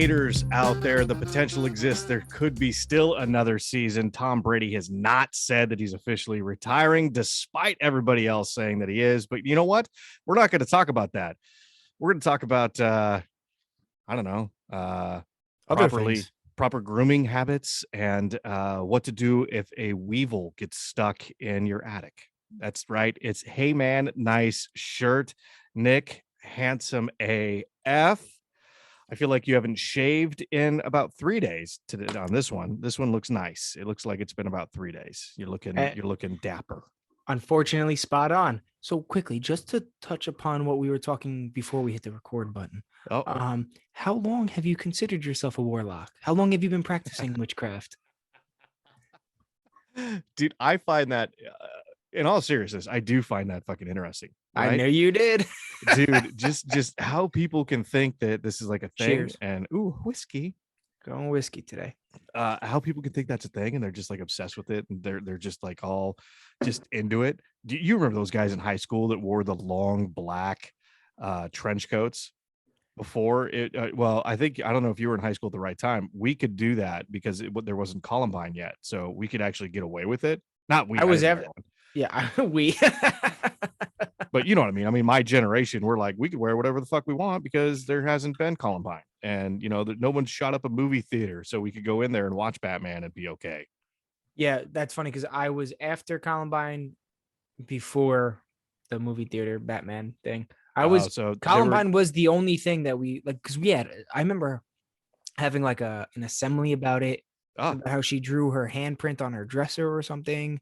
haters out there, the potential exists. There could be still another season. Tom Brady has not said that he's officially retiring, despite everybody else saying that he is. But you know what? We're not going to talk about that. We're going to talk about, I don't know, proper grooming habits and what to do if a weevil gets stuck in your attic. That's right. It's Hey Man, Nice Shirt. Nick, handsome AF. I feel like you haven't shaved in about 3 days on this one. This one looks nice. It looks like it's been about 3 days. You're looking dapper. Unfortunately, spot on. So quickly, just to touch upon what we were talking before we hit the record button. How long have you considered yourself a warlock? How long have you been practicing witchcraft? Dude, I find that, in all seriousness, I do find that fucking interesting. Right? I know you did. Dude, just how people can think that this is like a thing. Cheers. And whiskey. Going whiskey today. How people can think that's a thing and they're just like obsessed with it and they're just like all just into it. Do you remember those guys in high school that wore the long black trench coats before it? Well, I don't know if you were in high school at the right time. We could do that because there wasn't Columbine yet, so we could actually get away with it. Not we. I was ever. Yeah, we. But you know what I mean? I mean, my generation, we're like, we could wear whatever the fuck we want because there hasn't been Columbine. And, you know, that no one shot up a movie theater. So we could go in there and watch Batman and be okay. Yeah, that's funny because I was after Columbine before the movie theater Batman thing. Columbine was the only thing that we like because I remember having like an assembly about it, about how she drew her handprint on her dresser or something.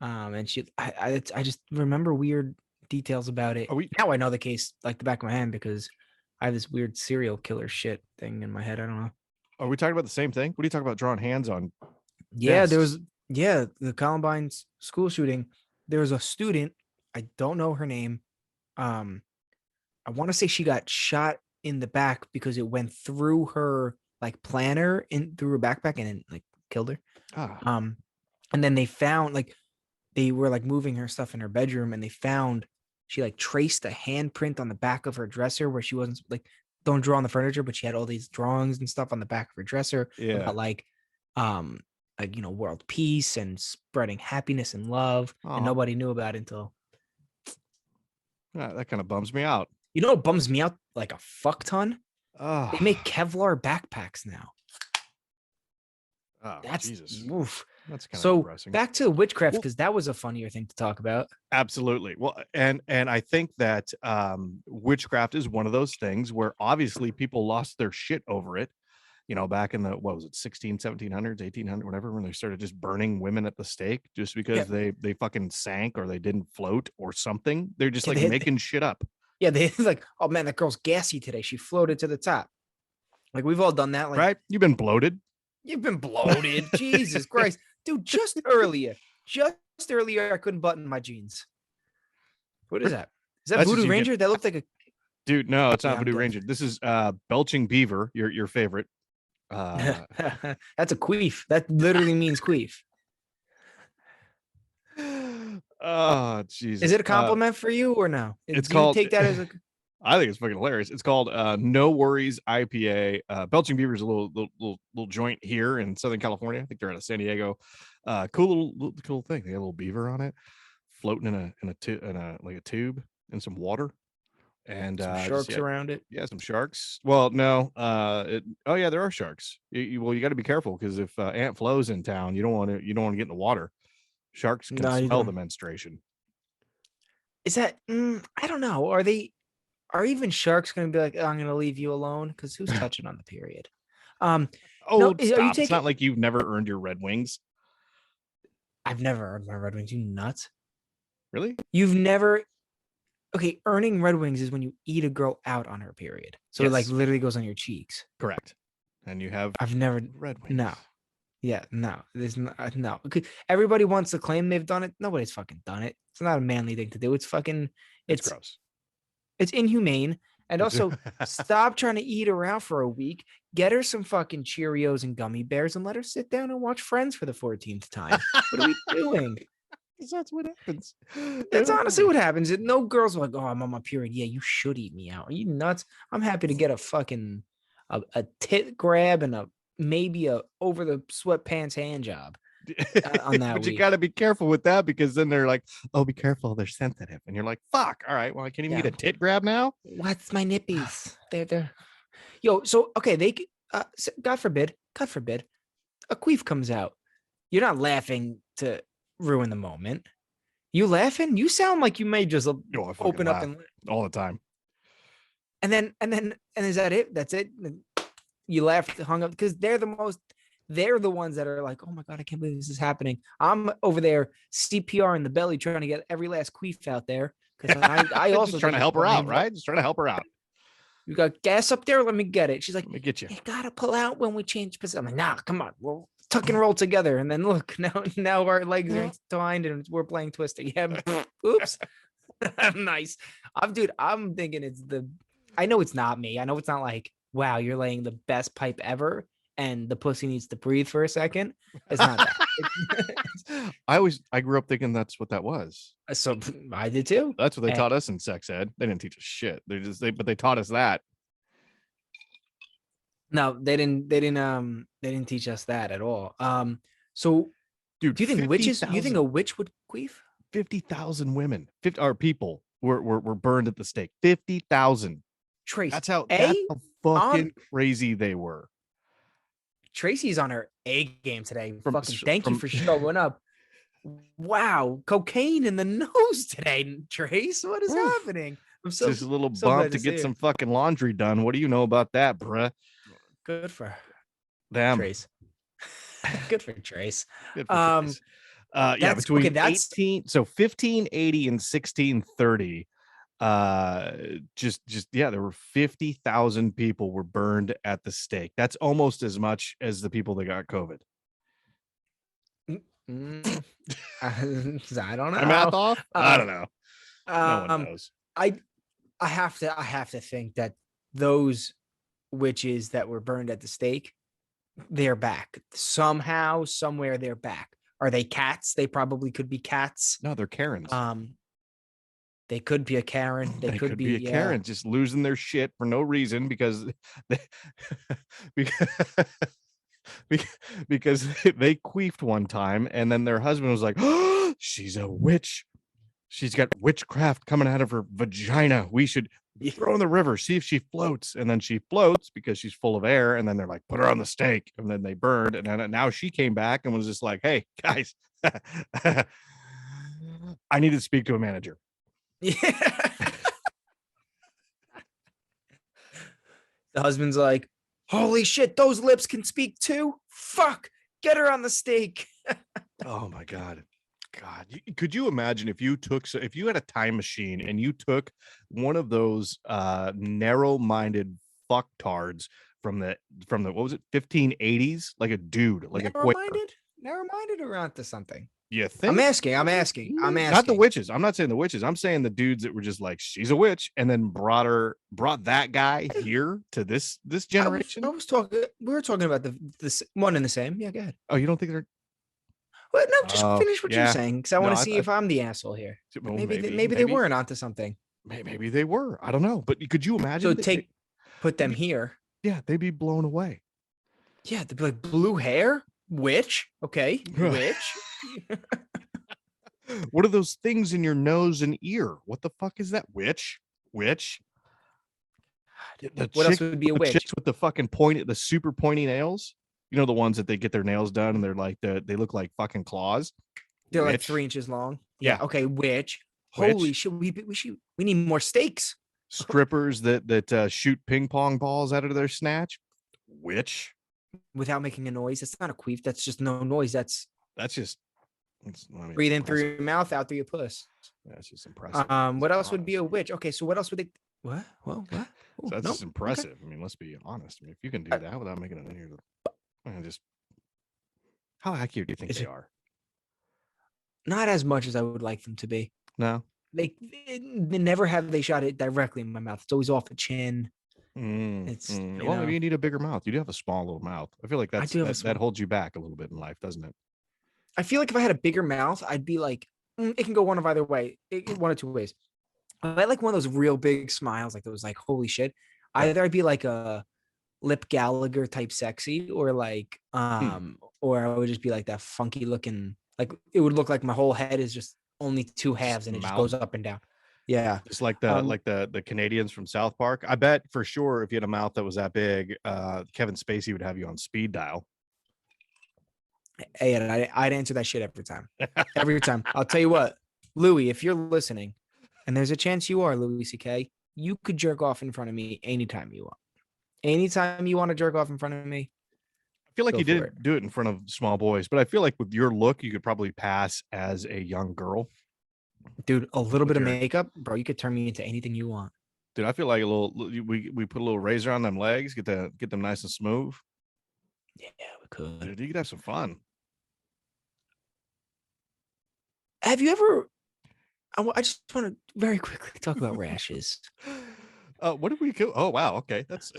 And I just remember weird details about it. Now I know the case like the back of my hand because I have this weird serial killer shit thing in my head. I don't know. Are we talking about the same thing? What are you talking about drawing hands on? Yeah, the Columbine school shooting. There was a student, I don't know her name. I want to say she got shot in the back because it went through her like planner through her backpack and it like killed her. And then they found they were like moving her stuff in her bedroom and they found she like traced a handprint on the back of her dresser where she wasn't like, don't draw on the furniture, but she had all these drawings and stuff on the back of her dresser about world peace and spreading happiness and love. And nobody knew about it until. That kind of bums me out. You know what bums me out like a fuck ton? They make Kevlar backpacks now. That's Jesus. Oof. That's kind of depressing. Back to witchcraft because that was a funnier thing to talk about. Absolutely. Well, and I think that witchcraft is one of those things where obviously people lost their shit over it. You know, back in the 1700s, 1800, whatever, when they started just burning women at the stake just because they fucking sank or they didn't float or something. They're just making shit up. Yeah, they like, oh man, that girl's gassy today. She floated to the top. Like we've all done that. Like, right? You've been bloated. Jesus Christ. Dude, just earlier, I couldn't button my jeans. What is that? Is that Voodoo Ranger? That looked like a dude. No, it's not Voodoo Ranger. This is Belching Beaver, your favorite. That's a queef. That literally means queef. Oh, Jesus. Is it a compliment for you or no? It's called. Take that as a. I think it's fucking hilarious. It's called No Worries IPA. Belching Beaver is a little joint here in Southern California. I think they're out of San Diego. Cool thing. They got a little beaver on it, floating in a tube in some water, and some sharks around it. Yeah, some sharks. Well, no. There are sharks. You got to be careful because if Aunt Flo's in town, you don't want to get in the water. Sharks can smell the menstruation. Is that? I don't know. Are even sharks going to be like, I'm going to leave you alone? Because who's touching on the period? Stop. It's not like you've never earned your Red Wings. I've never earned my Red Wings. You nuts? Really? You've never... Okay, earning Red Wings is when you eat a girl out on her period. So it like literally goes on your cheeks. Correct. And you have... I've never... Red Wings. No. Yeah, no. There's no. Everybody wants to claim they've done it. Nobody's fucking done it. It's not a manly thing to do. It's fucking... It's gross. It's inhumane. And also, stop trying to eat her out for a week. Get her some fucking Cheerios and gummy bears and let her sit down and watch Friends for the 14th time. What are we doing? That's what happens. That's honestly what happens. No girls are like, oh, I'm on my period. Yeah, you should eat me out. Are you nuts? I'm happy to get a fucking a tit grab and a maybe a over the sweatpants hand job on that But you week. got to be careful with that because then they're like, "Oh, be careful, they're sensitive," and you're like, "Fuck, all right, well, I can't even Yeah. get a tit grab now." What's my nippies? They're yo. So okay, God forbid, a queef comes out. You're not laughing to ruin the moment. You laughing? You sound like you may just Oh, I fucking open up laugh all the time. and is that it? That's it? You laughed, hung up because they're the ones that are like, oh my God, I can't believe this is happening. I'm over there CPR in the belly trying to get every last queef out there because I also just trying to help her out, right? Just trying to help her out. You got gas up there? Let me get it. She's like, Let me get you. You gotta pull out when we change position. I'm like, nah, come on. We'll tuck and roll together. And then look, now our legs are entwined and we're playing Twister. Yeah. Oops. Nice. I'm thinking I know it's not me. I know it's not like, wow, you're laying the best pipe ever and the pussy needs to breathe for a second. It's not that. I grew up thinking that's what that was. So I did too. That's what they taught us in sex ed. They didn't teach us shit. But they taught us that. No, they didn't teach us that at all. So Dude, do you think 50, you think a witch would queef? 50,000 women, 50 or people were burned at the stake. 50,000. Trace. That's how fucking crazy they were. Tracy's on her A game today. Thank you for showing up. Wow, cocaine in the nose today, Trace. What is happening? I'm just a little bump to get some fucking laundry done. What do you know about that, bruh? Good for them. Trace. Good for Trace. Good for Trace. Yeah, between 1580 and 1630. There were 50,000 people were burned at the stake. That's almost as much as the people that got COVID. I don't know. My math off? I don't know. No one knows. I have to think that those witches that were burned at the stake, they're back somehow, somewhere. They're back. Are they cats? They probably could be cats. No, they're Karens. They could be a Karen. They could be a Karen, just losing their shit for no reason because because they queefed one time and then their husband was like, "Oh, she's a witch. She's got witchcraft coming out of her vagina. We should throw in the river, see if she floats." And then she floats because she's full of air. And then they're like, "Put her on the stake." And then they burned. And then now she came back and was just like, "Hey guys, I need to speak to a manager." Yeah. The husband's like, "Holy shit, those lips can speak too. Fuck, get her on the stake." Oh my God. Could you imagine if you had a time machine and you took one of those narrow-minded fucktards from the what was it, 1580s, like a dude, like narrow-minded or onto something? You think? I'm asking. Not the witches. I'm not saying the witches. I'm saying the dudes that were just like, she's a witch, and then brought that guy here to this generation. We were talking about this one and the same. Yeah, go ahead. Oh, you don't think they're? Well, no, just finish what you're saying because I want to see if I'm the asshole here. Well, maybe they weren't onto something. Maybe they were. I don't know. But could you imagine? So put them here. Yeah, they'd be blown away. Yeah, they'd be like, blue hair, witch. Okay, witch. What are those things in your nose and ear? What the fuck is that? Witch. What else would be a witch? Chicks with the fucking the super pointy nails. You know, the ones that they get their nails done and they're like they look like fucking claws. They're like 3 inches long. Yeah. Okay. Witch. Holy shit. We need more stakes. Strippers that shoot ping pong balls out of their snatch. Witch. Without making a noise. That's not a queef. That's just no noise. That's just breathe in through your mouth, out through your puss. That's just impressive. What else would be a witch? Okay. So what else would they? What? Well, what? So that's just impressive. Okay. I mean, let's be honest. I mean, if you can do that without making it in here, how accurate do you think they are? Not as much as I would like them to be. No, they never have they shot it directly in my mouth. It's always off the chin. Maybe you need a bigger mouth. You do have a small little mouth. I feel like that holds you back a little bit in life, doesn't it? I feel like if I had a bigger mouth, I'd be like, it can go one of either way, one or two ways. I like one of those real big smiles, like those, like, holy shit. Either I'd be like a Lip Gallagher type sexy, or like Hmm, or I would just be like that funky looking, like it would look like my whole head is just only two just halves and it just mouth. goes up and down. Yeah. Just like the Um the Canadians from South Park. I bet for sure if you had a mouth that was that big, Kevin Spacey would have you on speed dial. hey, and I'd answer that shit every time. Every time. I'll tell you what, Louis, if you're listening, and there's a chance you are, Louis CK, you could jerk off in front of me anytime you want. Anytime you want to jerk off in front of me, I feel like go you for it. didn't do it in front of small boys, but I feel like with your look, you could probably pass as a young girl Dude, a little with bit of your makeup, bro, you could turn me into anything you want. dude. I feel like a little we put a little razor on them legs, get them nice and smooth. Yeah, we could. Dude, you could have some fun. Have you ever I just want to very quickly talk about rashes. What did we go? Oh wow, okay, that's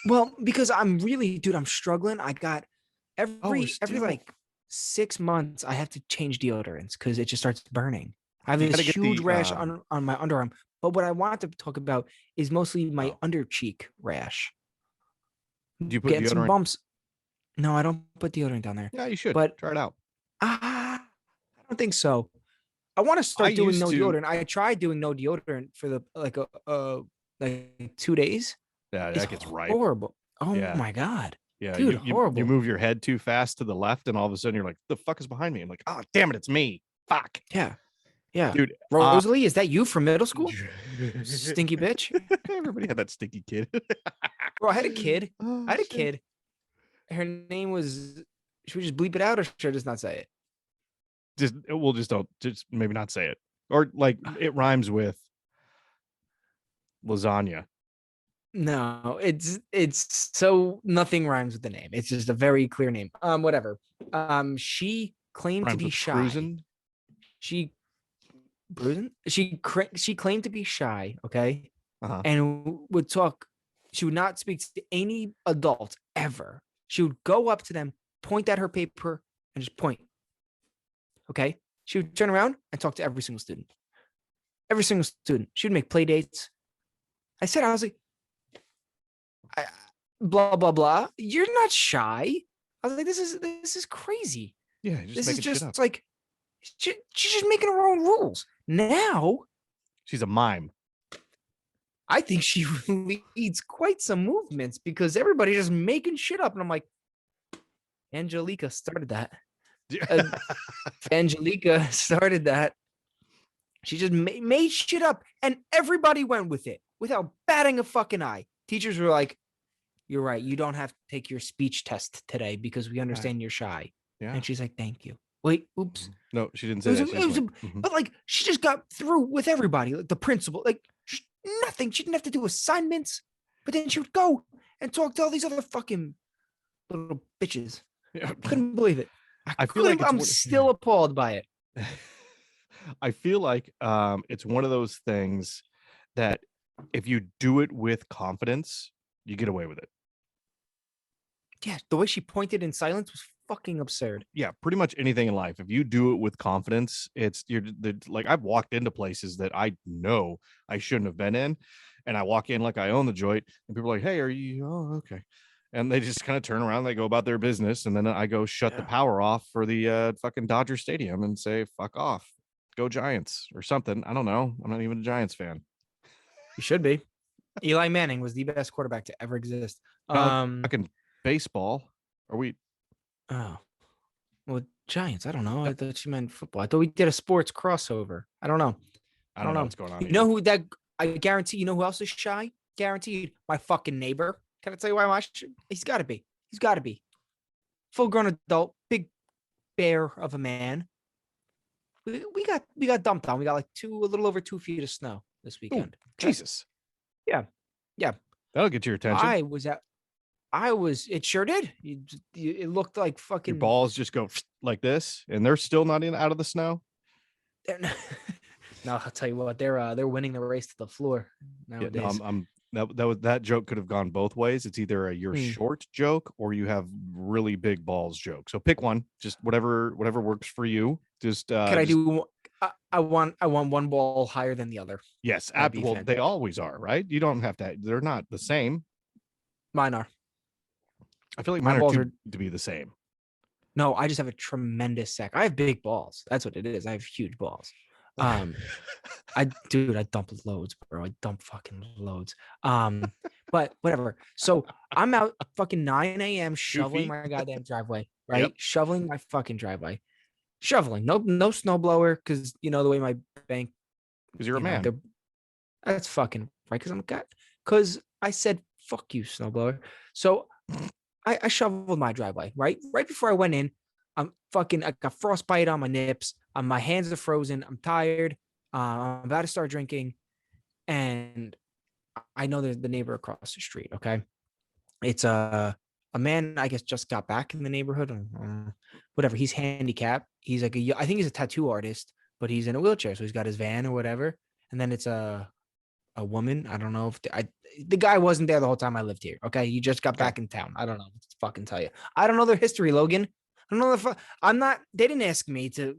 Well, because I'm really, dude, I'm struggling. I got oh we're every still. like 6 months, I have to change deodorants because it just starts burning. I have You got this to get huge the rash on my underarm. But what I want to talk about is mostly my oh. under cheek rash. Do you put Getting some deodorant? bumps. No, I don't put deodorant down there. Yeah, you should But try it out. I don't think so. I want to I start doing used no to. deodorant. I tried doing no deodorant for the like 2 days. Yeah, It's that gets ripe. horrible. Oh Yeah, my god, yeah. dude, You horrible. move your head too fast to the left, and all of a sudden you're like, "The fuck is behind me?" I'm like, "Oh, damn it, it's me." Fuck, Yeah, yeah. dude. Rosalie, is that you from middle school? Stinky bitch. Everybody had that stinky kid. Bro, I had a kid. I Oh had a shit. kid. Her name was. Should we just bleep it out, or should I just not say it? Just we'll just don't just maybe not say it, or like it rhymes with lasagna. No, it's so nothing rhymes with the name. It's just a very clear name. Whatever. She claimed to Rhymes be with shy. cruising. She bruising. She claimed to be shy. Okay, Uh huh. and would talk. She would not speak to any adult ever. She would go up to them, point at her paper, and just point. Okay. She would turn around and talk to every single student. Every single student. She would make play dates. I was like, blah blah blah. You're not shy. I was like, this is crazy. Yeah, you're just This is making shit up. just like she's just making her own rules. Now, She's a mime. I think she leads quite some movements because everybody's just making shit up, and I'm like, Angelica started that. Uh, Angelica started that. She just made shit up, and everybody went with it without batting a fucking eye. Teachers were like, "You're right. You don't have to take your speech test today because we Right. understand you're shy." Yeah. And she's like, "Thank you." Wait, oops. No, she didn't It say was, that. She just went. but like she just got through with everybody. Like the principal, like nothing. She didn't have to do assignments, but then she would go and talk to all these other fucking little bitches. Yeah. Couldn't believe it. I feel like it's I'm still appalled by it. I feel like it's one of those things that if you do it with confidence, you get away with it. Yeah, the way she pointed in silence was fucking absurd. Yeah, pretty much anything in life. If you do it with confidence, like I've walked into places that I know I shouldn't have been in, and I walk in like I own the joint, and people are like, "Hey, are you? Oh, okay." And they just kind of turn around, they go about their business, and then I go shut the Yeah. power off for the fucking Dodger Stadium and say, "Fuck off, go Giants" or something. I don't know. I'm not even a Giants fan. You should be. Eli Manning was the best quarterback to ever exist. Fucking baseball. Are we? Oh, well, Giants. I don't know. I thought you meant football. I thought we did a sports crossover. I don't know. I I don't don't know know. what's going on You either. know who that? I guarantee. You know who else is shy? Guaranteed. My fucking neighbor. Can I tell you why he's got to be. He's got to be. Full grown adult, big bear of a man. We got dumped on. We got like a little over 2 feet of snow this Oh, weekend. Okay? Jesus. Yeah. Yeah. That'll get your attention. It sure did. It looked like Your fucking. balls just go like this, and they're still not in out of the snow. No, I'll tell you what, they're winning the race to the floor Yeah, no, nowadays. I'm that joke could have gone both ways. It's either a you're Hmm. short joke or you have really big balls joke. So pick one, just whatever works for you. Just Can I do? I want one ball higher than the other. yes. That'd be Well, they fantastic. always are, right? You don't have to. They're not the same. Mine are. I feel like My mine are balls too are. big to be the same. No, I just have a tremendous sack. I have big balls. That's what it is. I have huge balls. Um, I dump loads, bro. I dump fucking loads. But whatever. So I'm out fucking 9 a.m. 2 shoveling feet. my goddamn driveway, Yep. right? Shoveling my fucking driveway. Shoveling. No snowblower, because you know the way my bank, Because you're a man. that's fucking right. Because I'm a guy. Because I said fuck you, snowblower. So I shoveled my driveway, right? Right before I went in, I got frostbite on my nips. My hands are frozen. I'm tired. I'm about to start drinking. And I know there's the neighbor across the street. Okay. It's a man, I guess, just got back in the neighborhood. Whatever. He's handicapped. He's like I think he's a tattoo artist, but he's in a wheelchair. So he's got his van or whatever. And then it's a woman. I don't know if the guy wasn't there the whole time I lived here. Okay, he just got back in town. I don't know what to fucking tell you. I don't know their history, Logan. I don't know if I'm not. They didn't ask me to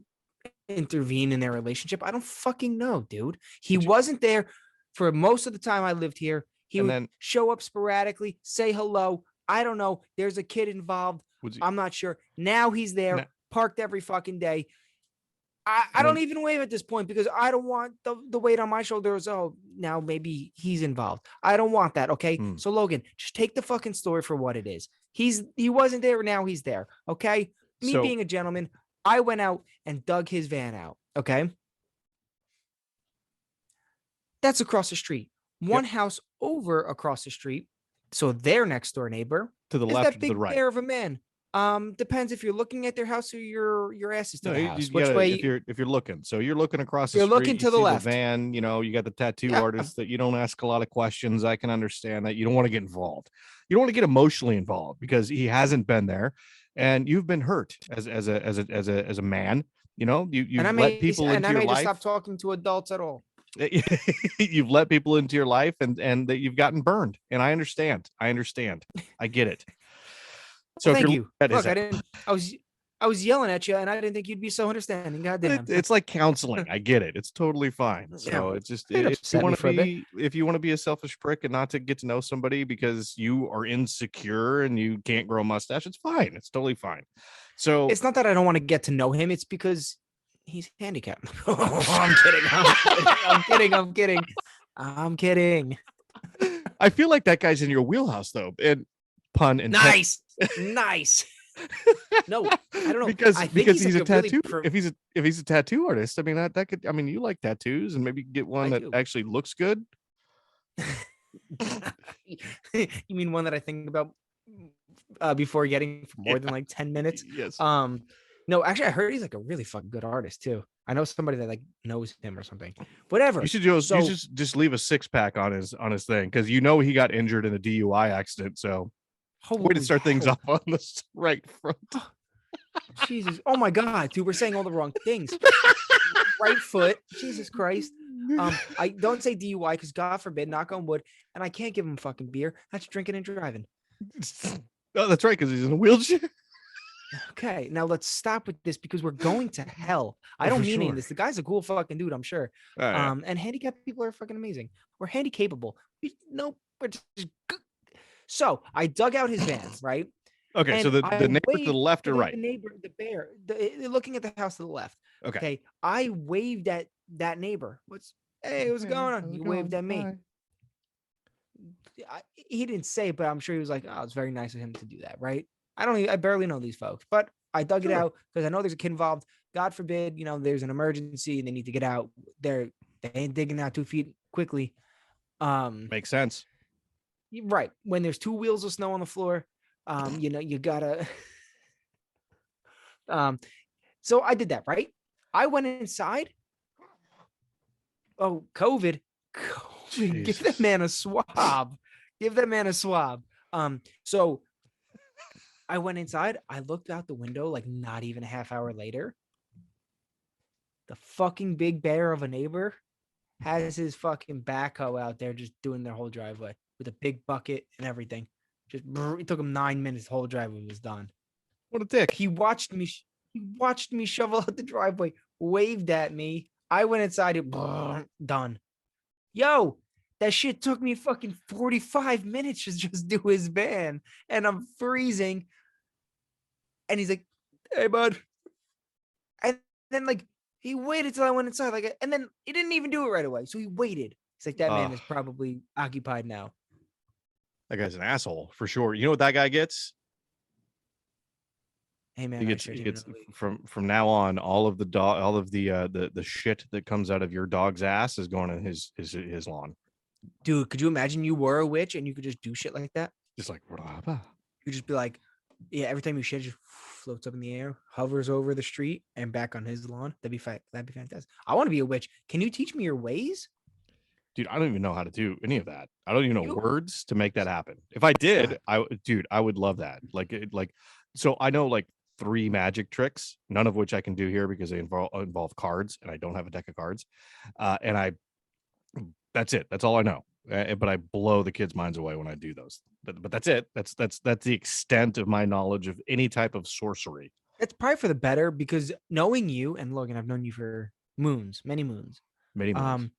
intervene in their relationship. I don't fucking know, dude. He wasn't there for most of the time I lived here. He would show up sporadically, say hello. I don't know. There's a kid involved. I'm not sure. Now he's there, parked every fucking day. I don't even wave at this point because I don't want the weight on my shoulders. Oh, now maybe he's involved. I don't want that. Okay. So Logan, just take the fucking story for what it is. He wasn't there. Now he's there. Okay. Me being a gentleman, I went out and dug his van out. Okay. That's across the street. One house over across the street. So their next door neighbor to the is left, that big to the right. bear of a man. Depends if you're looking at their house or your ass is to the house. Which way? If you're looking, so you're looking across the street. You're looking to the left. The van, you got the tattoo artist that you don't ask a lot of questions. I can understand that you don't want to get involved. You don't want to get emotionally involved because he hasn't been there, and you've been hurt as a man. You've let people into your life. Just stop talking to adults at all. You've let people into your life, and that you've gotten burned. And I understand. I get it. So thank you. Look, I was yelling at you, and I didn't think you'd be so understanding. Goddamn. It's like counseling. I get it. It's totally fine. So it's just if you want to be a selfish prick and not to get to know somebody because you are insecure and you can't grow a mustache, it's fine. It's totally fine. So it's not that I don't want to get to know him. It's because he's handicapped. I'm kidding. I feel like that guy's in your wheelhouse though. And pun and nice. No, I don't know because he's a tattoo. If he's a tattoo artist, I mean that could. I mean, you like tattoos, and maybe get one that actually looks good. You mean one that I think about before getting for more than like 10 minutes? Yes. No, actually, I heard he's like a really fucking good artist too. I know somebody that like knows him or something. Whatever. You should just leave a 6-pack on his thing because he got injured in a DUI accident. So. Way to start things off on the right front. Jesus. Oh my God, dude, we're saying all the wrong things. Right foot. Jesus Christ. I don't say DUI because God forbid, knock on wood, and I can't give him fucking beer. That's drinking and driving. Oh, that's right, because he's in a wheelchair. Okay, now let's stop with this because we're going to hell. I don't mean any of this. The guy's a cool fucking dude, I'm sure. And handicapped people are fucking amazing. We're handicapable. We're just good. So I dug out his van, right? Okay, so the neighbor to the left or right? The neighbor, the bear, looking at the house to the left. Okay. I waved at that neighbor. What's going on? He waved at me. He didn't say it, but I'm sure he was like, "Oh, it's very nice of him to do that," right? I barely know these folks, but I dug it out because I know there's a kid involved. God forbid, there's an emergency and they need to get out. They ain't digging out 2 feet quickly. Makes sense. Right. When there's 2 wheels of snow on the floor, you gotta. So I did that, right? I went inside. Oh, COVID. Give that man a swab. So I went inside. I looked out the window like not even a half hour later. The fucking big bear of a neighbor has his fucking backhoe out there just doing their whole driveway with a big bucket and everything. It took him 9 minutes. The whole driveway was done. What a dick. He watched me shovel out the driveway, waved at me. I went inside, done. Yo, That shit took me fucking 45 minutes to just do his ban, and I'm freezing. And he's like, "Hey, bud." And then like he waited till I went inside, like, and then he didn't even do it right away. So he waited. He's like, "That man is probably occupied now." That guy's an asshole for sure. You know what that guy gets? Hey man, He I gets shared he him gets in the league. from now on, all of the shit that comes out of your dog's ass is going in his lawn. Dude, could you imagine you were a witch and you could just do shit like that? Just like You'd just be like, yeah, every time you shit, just floats up in the air, hovers over the street and back on his lawn. That'd be fantastic. I want to be a witch. Can you teach me your ways? dude, I don't even know how to do any of that. I don't even know You words to make that happen. If I did, I would love that. So I know like 3 magic tricks, none of which I can do here because they involve cards, and I don't have a deck of cards. And that's it. That's all I know. But I blow the kids' minds away when I do those. But that's it. That's the extent of my knowledge of any type of sorcery. It's probably for the better because knowing you and Logan, I've known you for moons, many moons. Many moons. Um,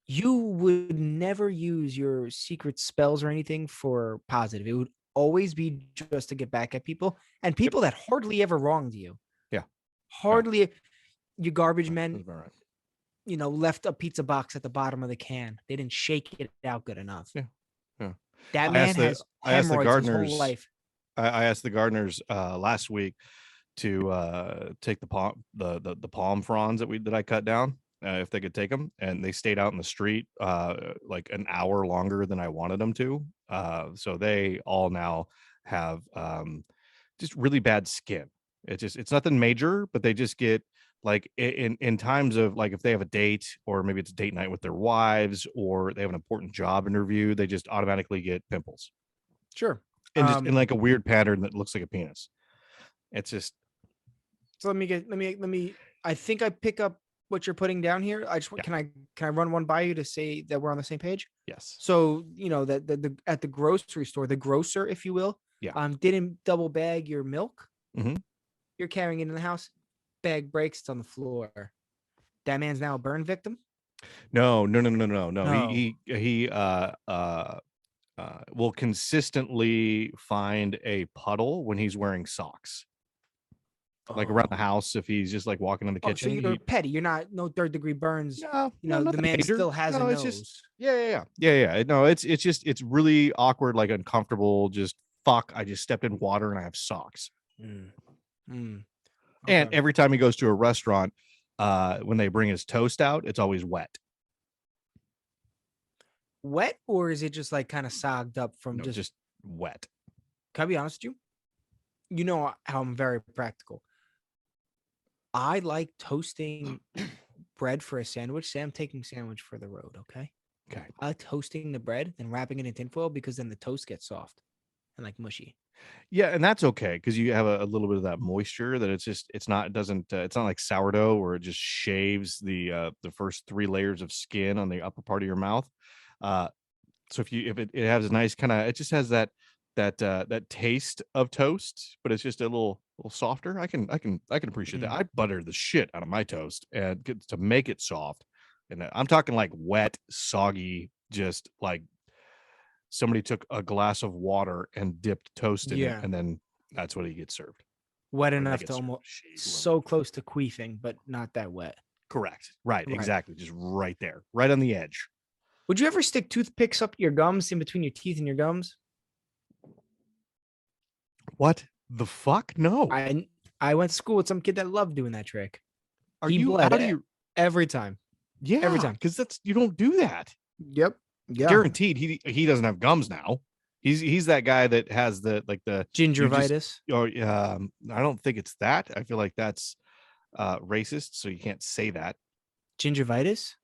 you would never use your secret spells or anything for positive. It would always be just to get back at people and Yep. people that hardly ever wronged you. Yeah. Hardly your garbage That's men, about right. left a pizza box at the bottom of the can. They didn't shake it out good enough. Yeah. Yeah. That I man asked the has I asked the hemorrhoids his whole gardeners life. I asked the gardeners last week to take the palm fronds that I cut down, if they could take them, and they stayed out in the street like an hour longer than I wanted them to. So they all now have just really bad skin. It's nothing major, but they just get like in times of like if they have a date, or maybe it's date night with their wives, or they have an important job interview, they just automatically get pimples, Sure. and just in like a weird pattern that looks like a penis. It's just So let me. I think I pick up what you're putting down here. I just yeah, can I run one by you to say that we're on the same page? yes, So that the at the grocery store, the grocer, if you will, yeah. didn't double bag your milk. Mhm. You're carrying it in the house. Bag breaks. It's on the floor. That man's now a burn victim. No, no, no, no, no, no. No. He will consistently find a puddle when he's wearing socks, like around the Oh. house. If he's just like walking in the Oh, so kitchen, you're petty. You're not no third-degree burns. no, The nothing man major. still has a No, it's just nose. yeah. No, it's just it's really awkward, like uncomfortable. Just fuck. I just stepped in water and I have socks. Mm. Mm. And Okay. every time he goes to a restaurant, when they bring his toast out, it's always wet. Wet, or is it just like kind of sogged up from No, just? just wet. Can I be honest with you? You know how I'm very practical. I like toasting bread for a sandwich. Say I'm taking sandwich for the road, okay? Okay. I like toasting the bread and wrapping it in tinfoil because then the toast gets soft and like mushy. Yeah, and that's okay because you have a little bit of that moisture that it's not like sourdough where it just shaves the first 3 layers of skin on the upper part of your mouth. Uh, so if it has a nice kind of it just has that taste of toast, but it's just a little softer. I can appreciate that. Mm. I butter the shit out of my toast and to make it soft. And I'm talking like wet, soggy, just like somebody took a glass of water and dipped toast in it, Yeah. and then that's what he gets served, Wet or they enough get to served. almost She, whoever. so close to queefing, but not that wet. Correct. Right. Right. Exactly. Just right there, right on the edge. Would you ever stick toothpicks up your gums in between your teeth and your gums? What the fuck? No. I went to school with some kid that loved doing that trick. Are He you bled out of your? every time. Every Yeah, time. because that's you don't do that. Yep. Yeah. Guaranteed. He doesn't have gums now. He's that guy that has the you just Gingivitis. or I don't think it's that. I feel like that's racist, so you can't say that. Gingivitis?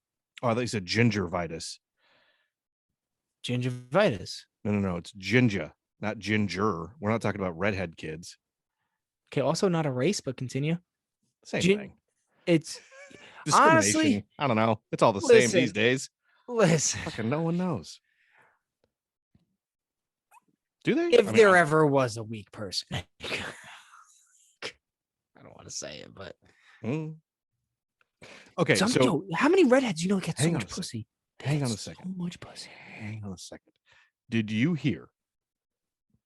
Oh, I thought you said gingivitis. Gingivitis. No. It's ginger, not ginger. We're not talking about redhead kids. Okay, also not a race, but continue. Same Gin- thing. It's Discrimination. honestly, I don't know. It's all the same these listen, days. listen. Fucking no one knows. Do they? If I mean, there ever was a weak person, I don't want to say it, but okay. So how many redheads get so hang on much a second. pussy? They Hang get on a so second. much pussy. Hang on a second. Did you hear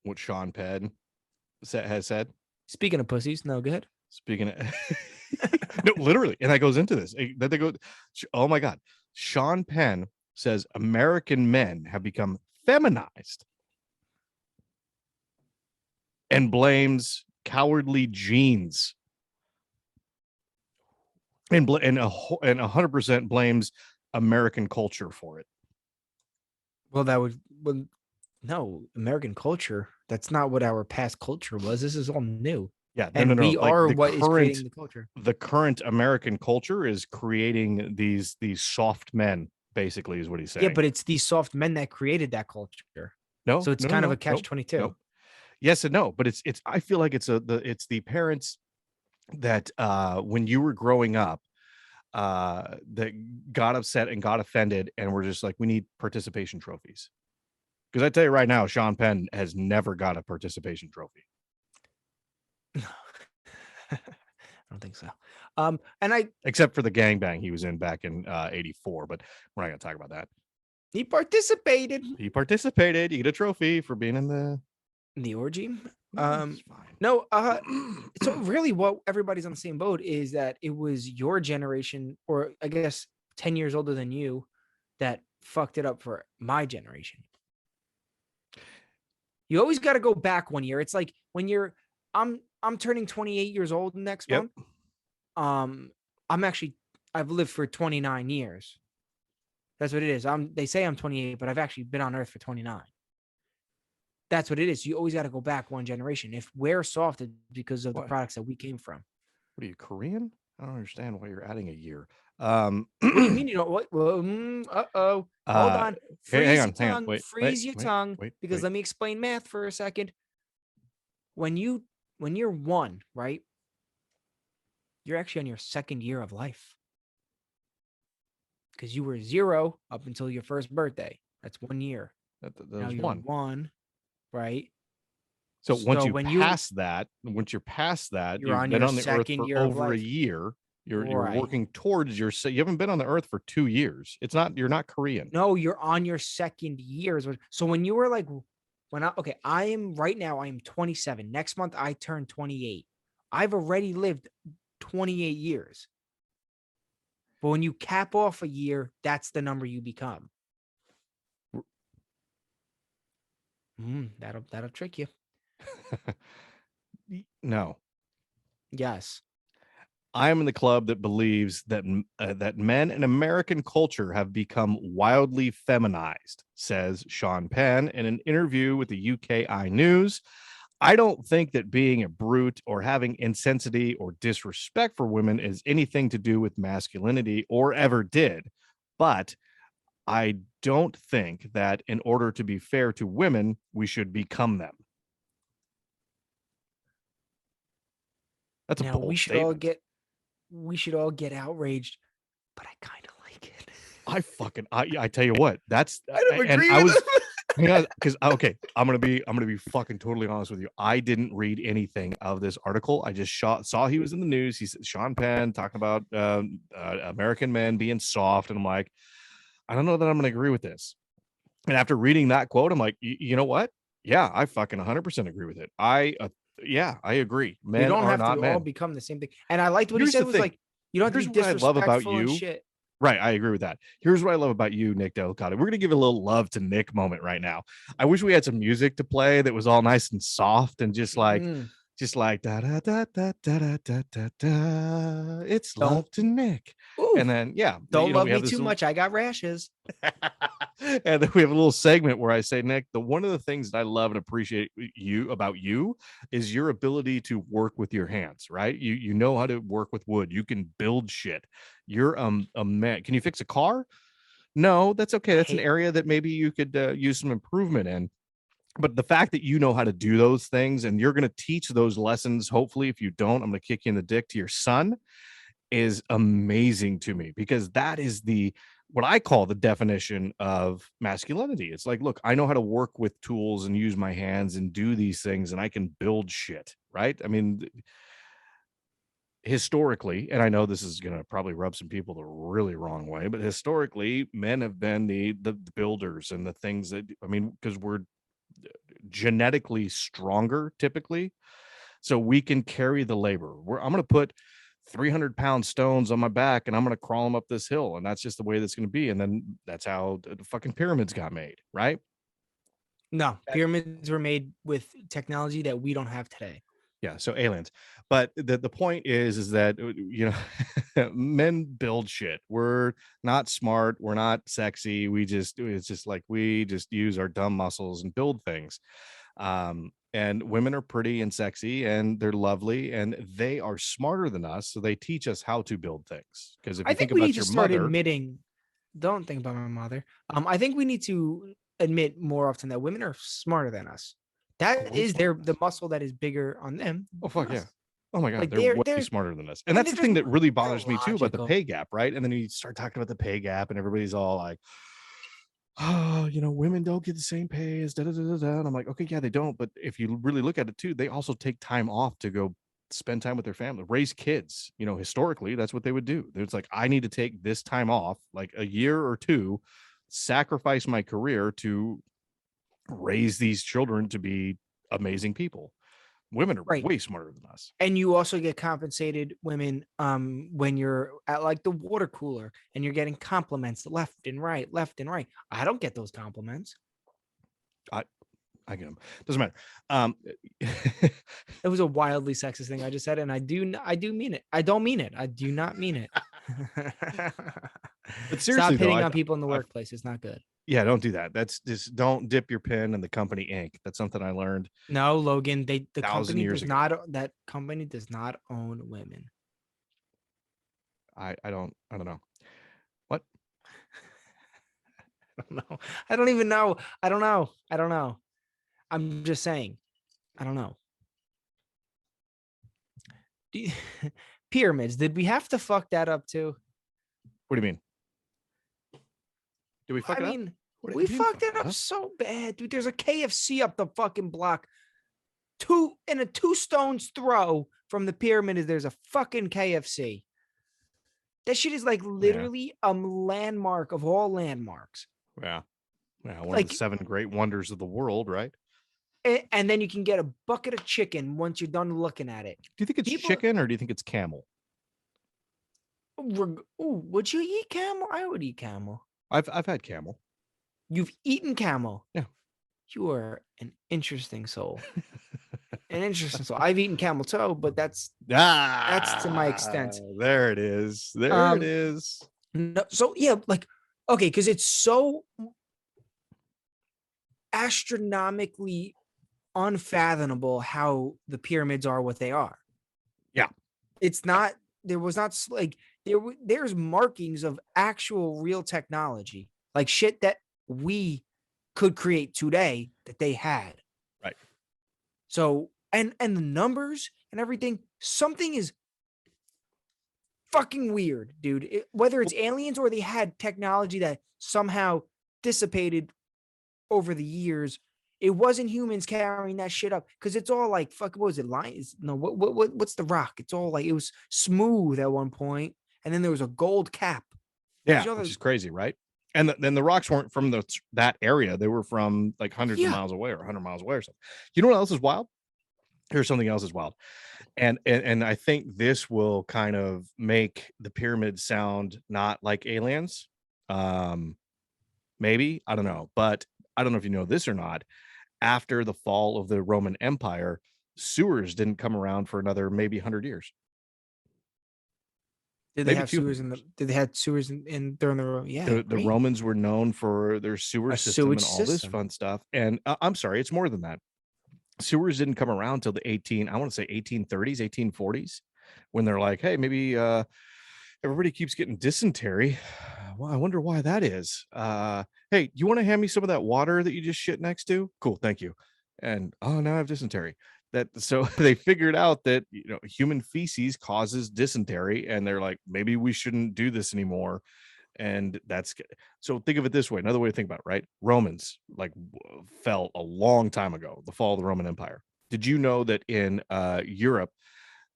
what Sean Penn has said? Speaking of pussies, no, go ahead. Speaking of, no, literally, and that goes into this. That they go, oh my God, Sean Penn says American men have become feminized and blames cowardly genes, and 100% blames American culture for it. Well, no, American culture. That's not what our past culture was. This is all new. Yeah, no, no, And no. we Like are what is creating the culture. the current American culture is creating these soft men. Basically, is what he's saying. Yeah, but it's these soft men that created that culture. No, So it's no, no, kind of no, a catch 22. no. Yes and no, but it's. I feel like it's the parents that when you were growing up, that got upset and got offended, and were just like, we need participation trophies. Because I tell you right now, Sean Penn has never got a participation trophy. I don't think so. And except for the gangbang he was in back in '84, but we're not gonna talk about that. he participated He participated. You get a trophy for being in the orgy. Fine. No, so really what everybody's on the same boat is that it was your generation, or I guess 10 years older than you, that fucked it up for my generation. You always got to go back 1 year. It's like when I'm turning 28 years old next month. I've lived for 29 years. That's what it is. They say I'm 28, but I've actually been on Earth for 29. That's what it is. You always got to go back one generation. If we're soft, it's because of the products that we came from. What are you, Korean? I don't understand why you're adding a year. What do you mean you know what? Well, hold on. Freeze your tongue. Freeze your tongue. Because let me explain math for a second. When you're one, right? You're actually on your second year of life. Because you were 0 up until your first birthday. That's 1 year. Now you're one, right? So once you're past that, you've been on the Earth for over a year. You're working towards you haven't been on the Earth for 2 years. You're not Korean. No, you're on your second year. So when you were like, I am right now, I am 27. Next month, I turn 28. I've already lived 28 years. But when you cap off a year, that's the number you become. That'll trick you. No. Yes. I am in the club that believes that that men in American culture have become wildly feminized, says Sean Penn in an interview with the UKI News. I don't think that being a brute or having insensitivity or disrespect for women is anything to do with masculinity or ever did. But I don't think that in order to be fair to women, we should become them. That's a bold statement. We should all get outraged, but I kind of like it. I tell you what, I don't agree with because okay, I'm gonna be fucking totally honest with you. I didn't read anything of this article. I just saw he was in the news. He said Sean Penn talking about American men being soft, and I'm like, I don't know that I'm gonna agree with this. And after reading that quote, I'm like, you know what? Yeah, I fucking 100% agree with it. I agree. Men don't are have not to men. all become the same thing. And I liked what he said was like, you don't have to be disrespectful and shit. Right, I agree with that. Here's what I love about you, Nick Delicata. We're gonna give a little love to Nick moment right now. I wish we had some music to play that was all nice and soft and just like da da da da da da da da. It's love to Nick. Ooh, and then don't love me too much. I got rashes. And then we have a little segment where I say, Nick, one of the things that I love and appreciate about you is your ability to work with your hands, right? You know how to work with wood. You can build shit. You're a man. Can you fix a car? No, that's okay. That's an area that maybe you could use some improvement in. But the fact that you know how to do those things and you're going to teach those lessons, hopefully, if you don't, I'm going to kick you in the dick to your son, is amazing to me, because that is what I call the definition of masculinity. It's like, look, I know how to work with tools and use my hands and do these things, and I can build shit, right? I mean, historically, and I know this is going to probably rub some people the really wrong way, but historically, men have been the builders and the things that, I mean, because we're genetically stronger typically, so we can carry the labor. I'm going to put 300-pound stones on my back and I'm going to crawl them up this hill, and that's just the way that's going to be. And then that's how the fucking pyramids got made, right? No, pyramids were made with technology that we don't have today. Yeah, so aliens. But the point is that men build shit. We're not smart, we're not sexy. It's just like we just use our dumb muscles and build things. And women are pretty and sexy and they're lovely and they are smarter than us, so they teach us how to build things. Because if I you think think we need about to your start mother, admitting. Don't think about my mother. I think we need to admit more often that women are smarter than us. That way is smarter than the us. muscle that is bigger on them Oh than fuck yeah. us. Oh my god, Like they're way they're smarter than us. And and that's they're the just thing that really they're bothers me too about the logical. pay gap, right? And then you start talking about the pay gap and everybody's all like, oh, women don't get the same pay as da da da da da. And I'm like, okay, yeah, they don't. But if you really look at it too, they also take time off to go spend time with their family, raise kids. Historically, that's what they would do. It's like, I need to take this time off, like a year or two, sacrifice my career to raise these children to be amazing people. Women are Right. way smarter than us. And you also get compensated, women, when you're at like the water cooler and you're getting compliments left and right, left and right. I don't get those compliments. I get them. Doesn't matter. It was a wildly sexist thing I just said, and I do mean it. I don't mean it. I do not mean it. But Stop seriously though, hitting on people in the I workplace. It's not good. yeah, don't do that. That's just, don't dip your pen in the company ink. That's something I learned No, Logan, the 1,000 years ago. that company does not own women. I don't know. What? I don't know. I don't even know. I don't know. I don't know. I'm just saying. I don't know. Pyramids. Did we have to fuck that up too? What do you mean? Did we fuck I it up? mean, What, we we didn't fucked fuck it up so bad, dude. There's a KFC up the fucking block. In a 2 stones throw from the pyramid is there's a fucking KFC. That shit is like Yeah. literally a landmark of all landmarks. Yeah. Yeah. One of Like, the 7 great wonders of the world, right? and then you can get a bucket of chicken once you're done looking at it. Do you think it's chicken or do you think it's camel? Ooh, would you eat camel? I would eat camel. I've had camel. You've eaten camel. Yeah. You are an interesting soul. An interesting soul. I've eaten camel toe, but that's to my extent. There it is. There it is. No, so yeah, like, okay, because it's so astronomically unfathomable how the pyramids are what they are. Yeah. It's not, there was not like, there's markings of actual real technology, like shit that we could create today that they had. Right. So, and the numbers and everything, something is fucking weird, dude. Whether it's aliens or they had technology that somehow dissipated over the years, it wasn't humans carrying that shit up, because it's all like, fuck, what was it, lions? No, what's the rock? It's all like, it was smooth at one point, and then there was a gold cap. Yeah, which is crazy, right? And then the rocks weren't from that area; they were from like hundreds of miles away or 100 miles away or something. You know what else is wild? Here's something else is wild, and I think this will kind of make the pyramids sound not like aliens. Maybe, I don't know, but I don't know if you know this or not. After the fall of the Roman Empire, sewers didn't come around for another maybe 100 years. Did they have sewers did they have sewers in during the Roman? Yeah, the Romans were known for their sewer system and all this fun stuff. And I'm sorry, it's more than that. Sewers didn't come around till the 1830s, 1840s, when they're like, hey, maybe everybody keeps getting dysentery. Well, I wonder why that is. Hey, you want to hand me some of that water that you just shit next to? Cool, thank you. And now I have dysentery. So they figured out that human feces causes dysentery, and they're like, maybe we shouldn't do this anymore. And so think of it this way. Another way to think about it, right? Romans fell a long time ago, the fall of the Roman Empire. Did you know that in Europe,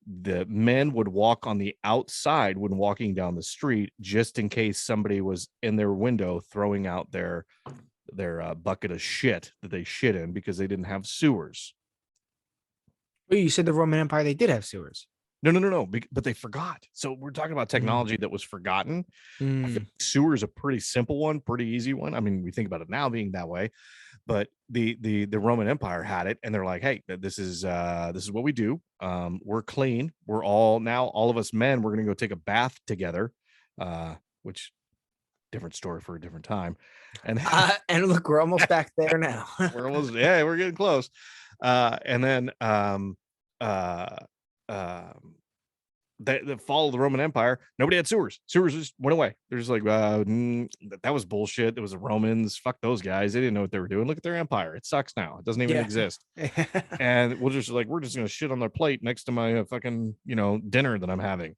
the men would walk on the outside when walking down the street, just in case somebody was in their window throwing out their bucket of shit that they shit in because they didn't have sewers. Well, you said the Roman Empire, they did have sewers. No, but they forgot. So we're talking about Mm, technology that was forgotten. I feel mm. like sewer is a pretty simple one, pretty easy one. I mean, we think about it now being that way, but the Roman Empire had it, and they're like, hey, this is what we do. We're clean. We're all of us men, we're gonna go take a bath together. Which different story for a different time. And And look, we're almost back there now. we're almost, yeah, we're getting close. And then uh um the fall of the Roman Empire, nobody had sewers. Sewers just went away. They're just like, that was bullshit. It was the Romans. Fuck those guys. They didn't know what they were doing. Look at their empire. It sucks now. It doesn't even Yeah. exist. And we're just like, we're just gonna shit on their plate next to my fucking, dinner that I'm having.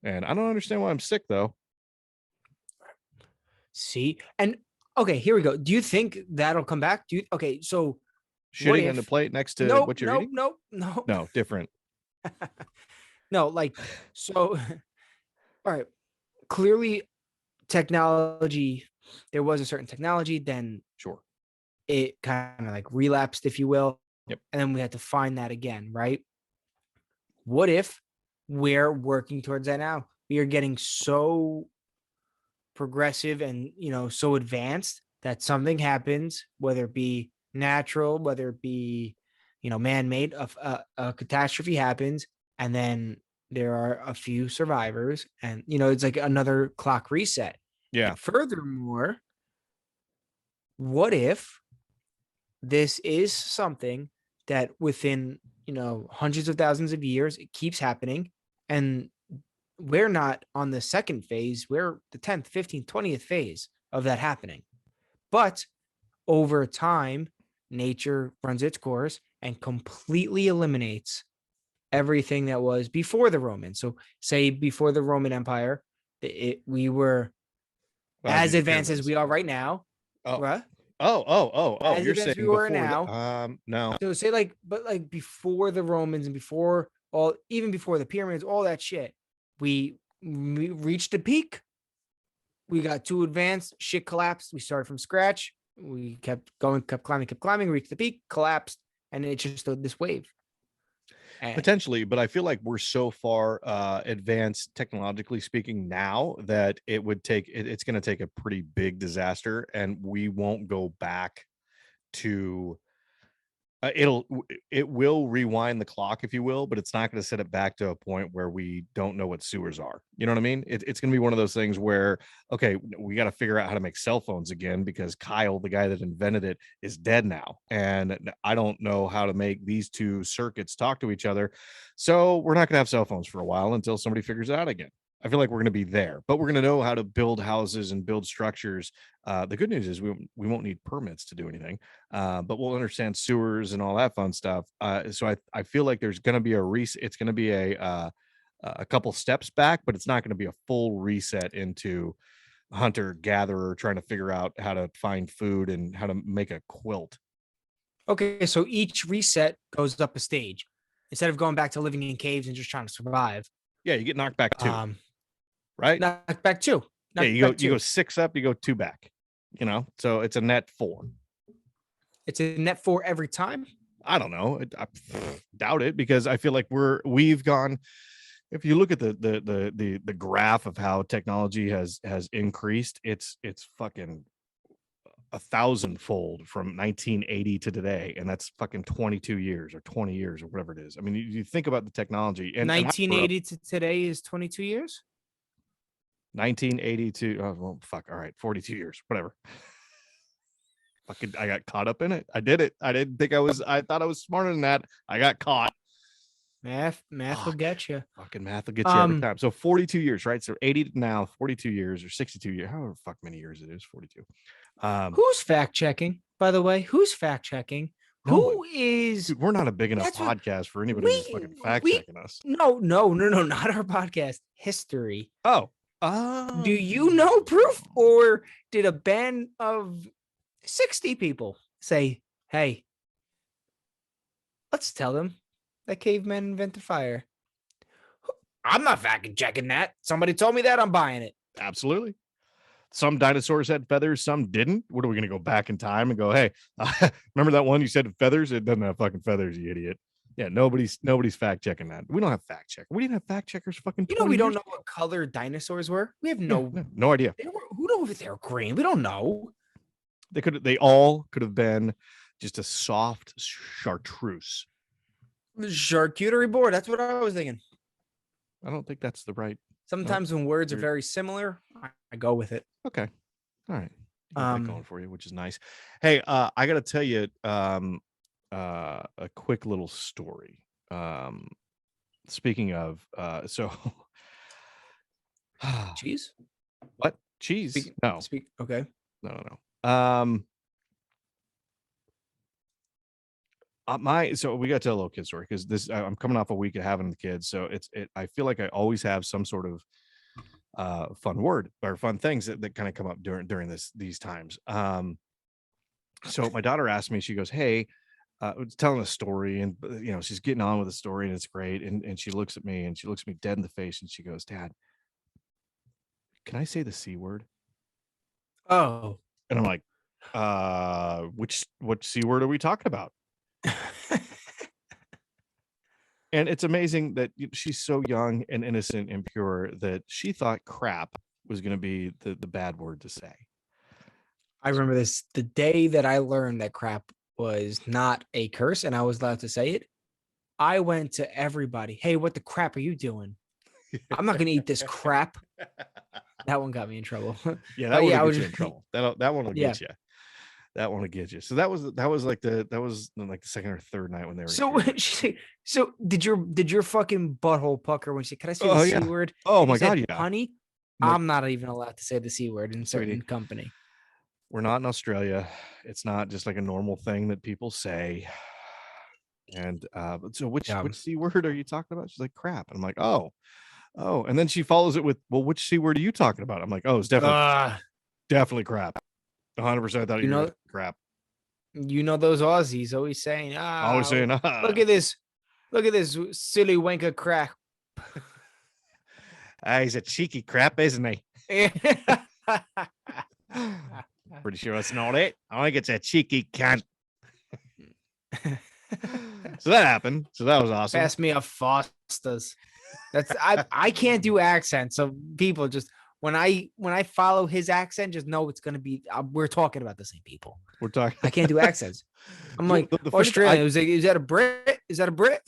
And I don't understand why I'm sick though. See, and okay, here we go. Do you think that'll come back? Okay, so what Shitting on the if plate next to nope, what you're nope, eating? nope, nope. No, different. No, like so all right. Clearly technology, there was a certain technology, then Sure. it kind of like relapsed, if you will. Yep. And then we had to find that again, right? What if we're working towards that now? We are getting so progressive and so advanced that something happens, whether it be natural, whether it be man-made, of a catastrophe happens, and then there are a few survivors, and it's like another clock reset. Yeah. Furthermore, what if this is something that within hundreds of thousands of years it keeps happening, and we're not on the second phase, we're the 10th, 15th, 20th phase of that happening. But over time, nature runs its course and completely eliminates everything that was before the Romans. So say before the Roman Empire, we were Well, as do the advanced as pyramids. we are right now. Oh, Right? oh, As you're advanced as we saying were before the now. no. So say but before the Romans and before even before the pyramids, all that shit, we reached the peak. We got too advanced. Shit collapsed. We started from scratch. We kept going, kept climbing, reached the peak, collapsed, and it just this wave. And Potentially, but I feel like we're so far advanced technologically speaking now that it's going to take a pretty big disaster, and we won't go back to it will rewind the clock, if you will, but it's not going to set it back to a point where we don't know what sewers are. You know what I mean? It's going to be one of those things where, okay, we got to figure out how to make cell phones again because Kyle, the guy that invented it, is dead now, and I don't know how to make these two circuits talk to each other. So we're not going to have cell phones for a while until somebody figures it out again. I feel like we're going to be there, but we're going to know how to build houses and build structures. The good news is we won't need permits to do anything, but we'll understand sewers and all that fun stuff. So I feel like there's going to be it's going to be a couple steps back, but it's not going to be a full reset into hunter gatherer trying to figure out how to find food and how to make a quilt. okay, so each reset goes up a stage instead of going back to living in caves and just trying to survive. Yeah, you get knocked back two, Um, right? knocked back two. Yeah, Knocked back you go two. six up, you go two back. So it's a net four. It's a net four every time. I don't know. I doubt it because I feel like we've gone. If you look at the graph of how technology has increased, it's fucking 1,000-fold from 1980 to today, and that's fucking 22 years or 20 years or whatever it is. I mean, you think about the technology, and I grew up 1980 to today is 22 years. 1980 to well, fuck, all right, 42 years, whatever. Fucking, I got caught up in it. I did it. I didn't think I was. I thought I was smarter than that. I got caught. Math will Fuck. get you. Fucking math will get you every time. So 42 years, right? So 80 to now, 42 years or 62 years, however fuck many years it is, 42. Who's fact checking, by the way? Who's fact checking? No one. Who is? Dude, we're not a big enough That's what podcast for anybody to fucking fact we checking us. no, not our podcast. History. Oh. Do you know proof, or did a band of 60 people say, "Hey, let's tell them that cavemen invented fire"? I'm not fact checking that. Somebody told me that. I'm buying it. Absolutely. Some dinosaurs had feathers, some didn't. What are we going to go back in time and go, hey, remember that one you said feathers? It doesn't have fucking feathers, you idiot. Yeah, nobody's fact checking that. We don't have fact checkers. We didn't have fact checkers fucking 20 We don't years know what color dinosaurs were. We have Yeah, no idea. Who knows if they're green? We don't know. They all could have been just a soft chartreuse. Charcuterie board. That's what I was thinking. I don't think that's the right. Sometimes when words are very similar, I go with it. Okay. All right. You got that going for you, which is nice. Hey, I got to tell you a quick little story. Speaking of, so cheese? What? Cheese? No. Okay. No. So we got to tell a little kid story because this I'm coming off a week of having the kids, so I feel like I always have some sort of fun word or fun things that kind of come up during these times. So my daughter asked me, she goes, hey, telling a story, and she's getting on with the story, and it's great, and she looks at me dead in the face, and she goes, Dad, can I say the C word? Oh. And I'm like, which C word are we talking about? And it's amazing that she's so young and innocent and pure that she thought crap was going to be the bad word to say. I remember this, the day that I learned that crap was not a curse and I was allowed to say it. I went to everybody. Hey, what the crap are you doing? I'm not going to eat this crap. That one got me in trouble. Yeah, that one will get you in trouble. That one will get you. That one will get you. So that was like the second or third night when they were. So did your fucking butthole pucker when she said, "Can I say the C word?" Oh my God, yeah, honey. I'm not even allowed to say the C word in certain company. We're not in Australia. It's not just like a normal thing that people say. And so which C word are you talking about? She's like, crap. And I'm like, oh. And then she follows it with, well, which C word are you talking about? I'm like, oh, it's definitely crap. 100% I thought you were crap. You know those Aussies always saying, look at this silly wanker crap. He's a cheeky crap, isn't he? Pretty sure that's not it. I think it's a cheeky cunt. So that happened. So that was awesome. Pass me a Foster's. That's I can't do accents. So people just when I follow his accent, just know it's gonna be. We're talking about the same people. We're talking. I can't do accents. I'm like Australia. Is that a Brit? Is that a Brit?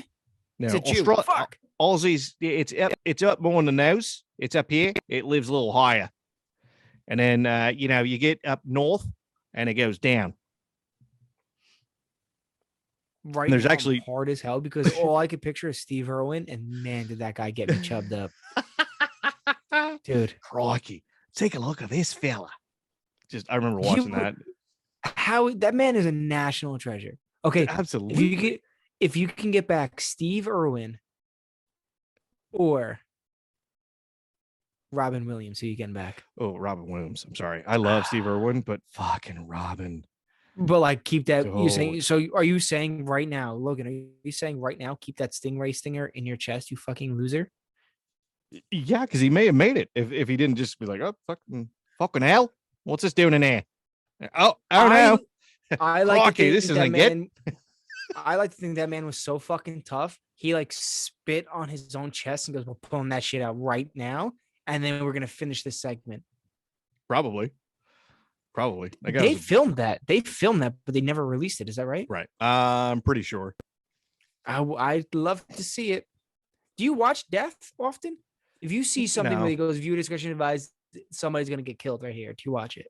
No, is it you? Fuck. Aussies. It's up more in the nose. It's up here. It lives a little higher, and then you get up north, and it goes down. Right, and there's actually hard as hell because all I could picture is Steve Irwin, and man, did that guy get me chubbed up, dude. Crikey, take a look at this fella. I remember watching that. How that man is a national treasure. Okay, absolutely. If you can get back Steve Irwin or Robin Williams, who you getting back? Oh, Robin Williams. I'm sorry, I love Steve Irwin, but fucking Robin. But like, keep that. You're saying so? Are you saying right now, Logan? Are you saying right now, keep that stingray stinger in your chest, you fucking loser? Yeah, because he may have made it if he didn't just be like, oh, fucking hell, what's this doing in there? Oh, I don't know. I like to think this isn't good. I like to think that man was so fucking tough. He like spit on his own chest and goes, "We're pulling that shit out right now, and then we're gonna finish this segment." Probably. They filmed that, but they never released it. Is that right? Right. I'm pretty sure. I'd love to see it. Do you watch death often? If you see something where he goes, view discretion advised, somebody's going to get killed right here, do you watch it?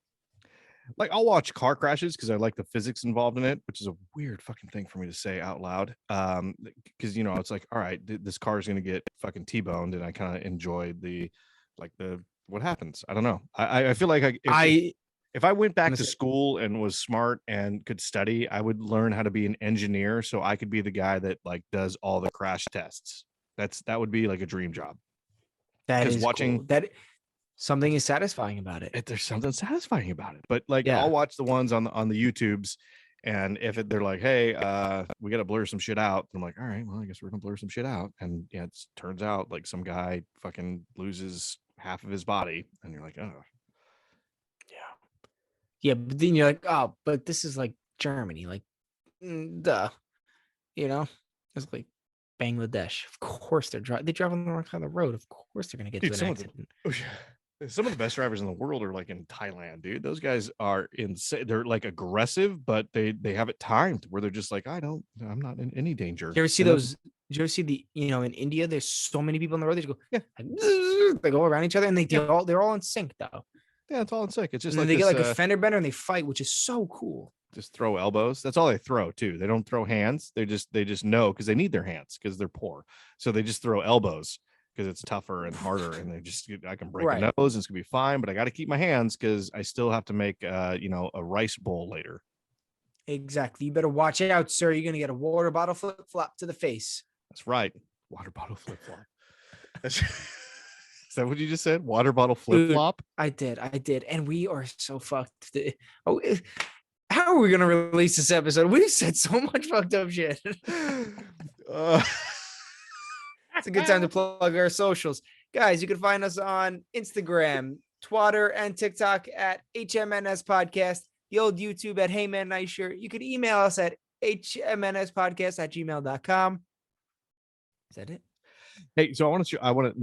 Like, I'll watch car crashes because I like the physics involved in it, which is a weird fucking thing for me to say out loud. Because, it's like, all right, this car is going to get fucking T-boned, and I kind of enjoy what happens. I don't know. I feel like if I went back to school and was smart and could study, I would learn how to be an engineer so I could be the guy that like does all the crash tests. That would be like a dream job. That is watching cool. That something is satisfying about it. There's something satisfying about it. But like, I'll watch the ones on the YouTubes, And if they're like, hey, we got to blur some shit out, I'm like, all right, well, I guess we're gonna blur some shit out. And yeah, it turns out like some guy fucking loses half of his body, and you're like, oh, Yeah, but then you're like, oh, but this is like Germany, like, duh, you know, it's like Bangladesh. Of course they drive on the wrong side of the road. Of course they're gonna get dude, to an accident. some of the best drivers in the world are like in Thailand, dude. Those guys are insane. They're like aggressive, but they have it timed where they're just like, I'm not in any danger. You ever see And then, those? Did you ever see in India? There's so many people on the road. They just go, yeah, they go around each other, and yeah, they're all in sync though. yeah, it's all in sick. It's just And then like they get this. like a fender bender and they fight, which is so cool. Just throw elbows. That's all they throw too. They don't throw hands. They just know because they need their hands because they're poor. So they just throw elbows because it's tougher and harder. And I can break a nose and it's gonna be fine, but I got to keep my hands because I still have to make a rice bowl later. Exactly. You better watch out, sir. You're gonna get a water bottle flip flop to the face. That's right. Water bottle flip flop. Is that what you just said? Water bottle flip flop? I did. And we are so fucked. Oh, how are we going to release this episode? We've said so much fucked up shit. It's a good time to plug our socials. Guys, you can find us on Instagram, Twitter, and TikTok at HMNS Podcast, the old YouTube at Hey Man Nice Shirt. You can email us at hmnspodcast@gmail.com. Is that it? Hey, so no,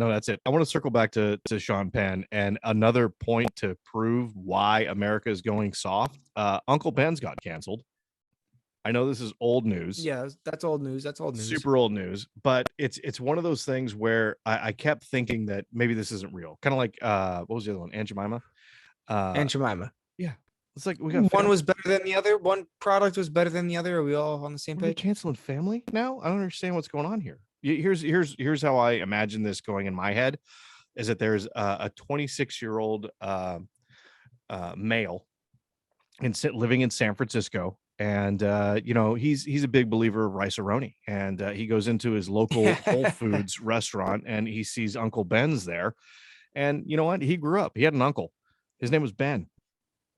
that's it. I want to circle back to Sean Penn and another point to prove why America is going soft. Uncle Ben's got canceled. I know this is old news. Yeah, that's old news. Super old news, but it's one of those things where I kept thinking that maybe this isn't real. Kind of like what was the other one? Aunt Jemima. Aunt Jemima. Yeah, it's like we got one was better than the other. One product was better than the other. Are we all on the same page? Canceling family now? I don't understand what's going on here. Here's how I imagine this going in my head, is that there's a 26-year-old male living in San Francisco, and he's a big believer of rice-a-roni, and he goes into his local Whole Foods restaurant and he sees Uncle Ben's there, and you know what? He grew up. He had an uncle. His name was Ben,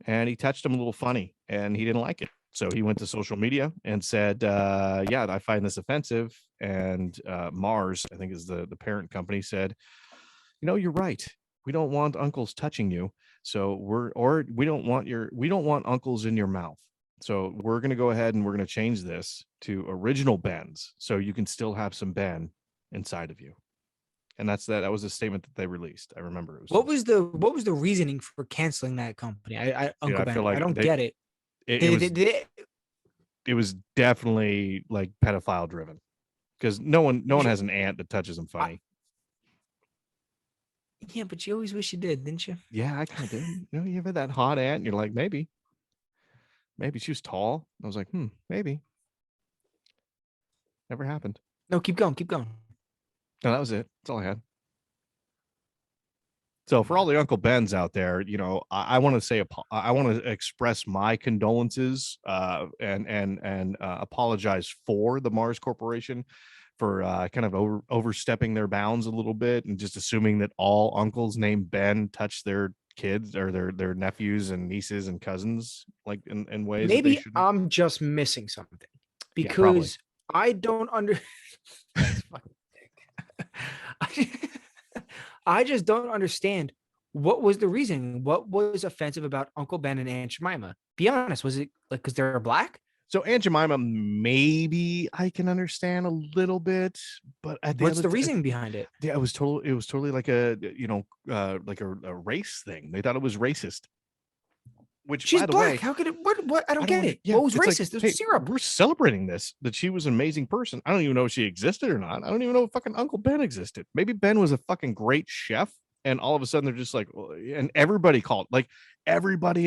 and he touched him a little funny, and he didn't like it. So he went to social media and said, yeah, I find this offensive. And Mars, I think is the parent company, said, you're right. We don't want uncles touching you. So we don't want uncles in your mouth. So we're going to go ahead and we're going to change this to original Ben's. So you can still have some Ben inside of you. And that was a statement that they released. I remember it was. What was the reasoning for canceling that company? Uncle Ben, I don't get it. It was definitely like pedophile driven, because no one has an aunt that touches them funny. Yeah, but you always wish you did, didn't you? Yeah, I kind of did. You ever had that hot aunt and you're like, maybe she was tall. I was like, maybe. Never happened. No, keep going. No, that was it. That's all I had. So for all the Uncle Bens out there, I want to express my condolences and apologize for the Mars Corporation for kind of overstepping their bounds a little bit and just assuming that all uncles named Ben touch their kids or their nephews and nieces and cousins like in ways. Maybe I'm just missing something because I don't I just don't understand what was the reason. What was offensive about Uncle Ben and Aunt Jemima? Be honest, was it like because they're black? So Aunt Jemima, maybe I can understand a little bit, but what's the reasoning behind it? Yeah, it was totally like a like a race thing. They thought it was racist. Which, she's by the black. Way, how could it? What? I don't get it. Yeah, what was racist? Like, There's syrup. We're celebrating this, that she was an amazing person. I don't even know if she existed or not. I don't even know if fucking Uncle Ben existed. Maybe Ben was a fucking great chef, and all of a sudden they're just like, and everybody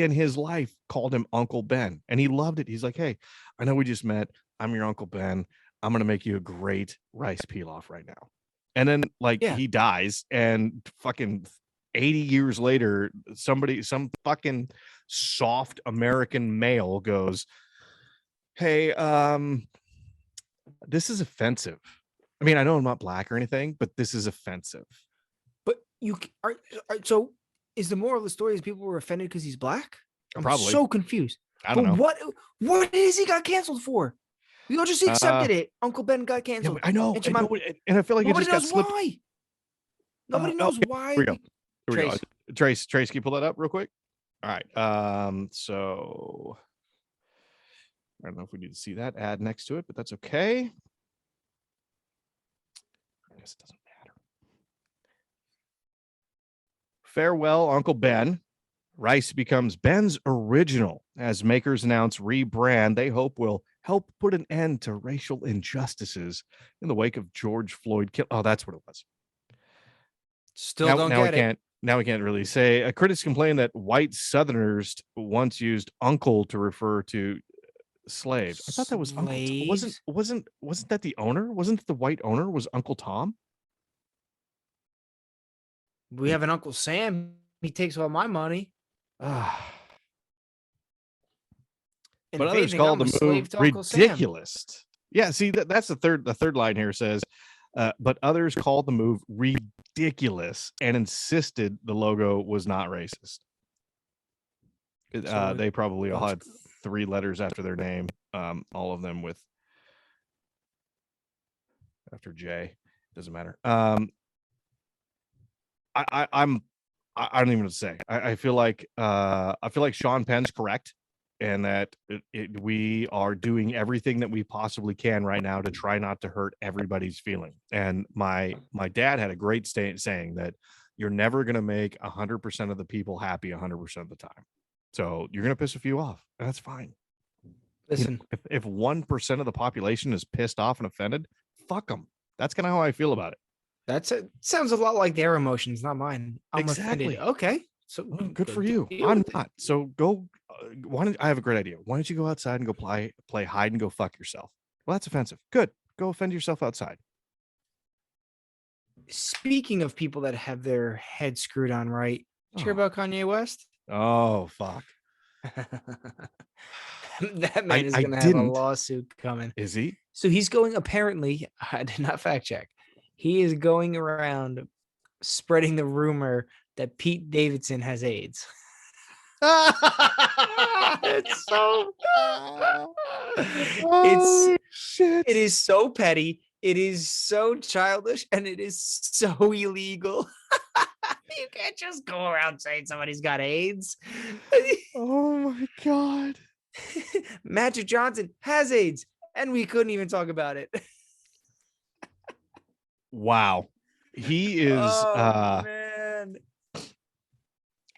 in his life called him Uncle Ben, and he loved it. He's like, hey, I know we just met. I'm your Uncle Ben. I'm gonna make you a great rice pilaf right now. And then he dies, and fucking 80 years later, some fucking soft American male goes, hey, this is offensive. I mean, I know I'm not black or anything, but this is offensive. But you are so is the moral of the story is people were offended because he's black? I'm probably so confused. I don't But know. what is he got canceled for? We all just Uh, accepted it. Uncle Ben got yeah, canceled. I know, And I know, Jemima, and I feel like it nobody just got knows slipped. why. Nobody Oh, knows here we why. go. Here we go. Trace. Trace, can you pull that up real quick? All right. So I don't know if we need to see that ad next to it, but that's okay. I guess it doesn't matter. Farewell, Uncle Ben. Rice becomes Ben's Original as makers announce rebrand they hope will help put an end to racial injustices in the wake of George Floyd kill. Oh, that's what it was. Still don't Now we get it. can't really say. Critics complain that white Southerners once used uncle to refer to slaves. I thought that was Uncle. Slaves. Wasn't that the owner? Wasn't the white owner was Uncle Tom? We have an Uncle Sam. He takes all my money. Ah. And But if others anything, call I'm a the slave move to Uncle Sam. ridiculous. Yeah, see that's the third line here says, but others called the move ridiculous and insisted the logo was not racist. So They probably all bunch had 3 letters after their name, all of them with after J. Doesn't matter. I don't even know what to say. I feel like Sean Penn's correct, and that we are doing everything that we possibly can right now to try not to hurt everybody's feeling. And my dad had a great saying that you're never going to make 100% of the people happy 100% of the time. So you're going to piss a few off, and that's fine. Listen, if 1% of the population is pissed off and offended, fuck them. That's kind of how I feel about it. sounds a lot like their emotions, not mine. I'm Exactly. offended. Okay. So Good for you. I'm not. So go. Why don't I have a great idea? Why don't you go outside and go play hide and go fuck yourself? Well, that's offensive. Good. Go offend yourself outside. Speaking of people that have their head screwed on right, did you hear about Kanye West? Oh fuck. That man is I going to have a didn't. lawsuit coming. Is he? So he's going, apparently, I did not fact check. He is going around spreading the rumor that Pete Davidson has AIDS. It's so oh, shit. It is so petty. It is so childish, and it is so illegal. You can't just go around saying somebody's got AIDS. Oh my god. Magic Johnson has AIDS, and we couldn't even talk about it. Wow. He is Man.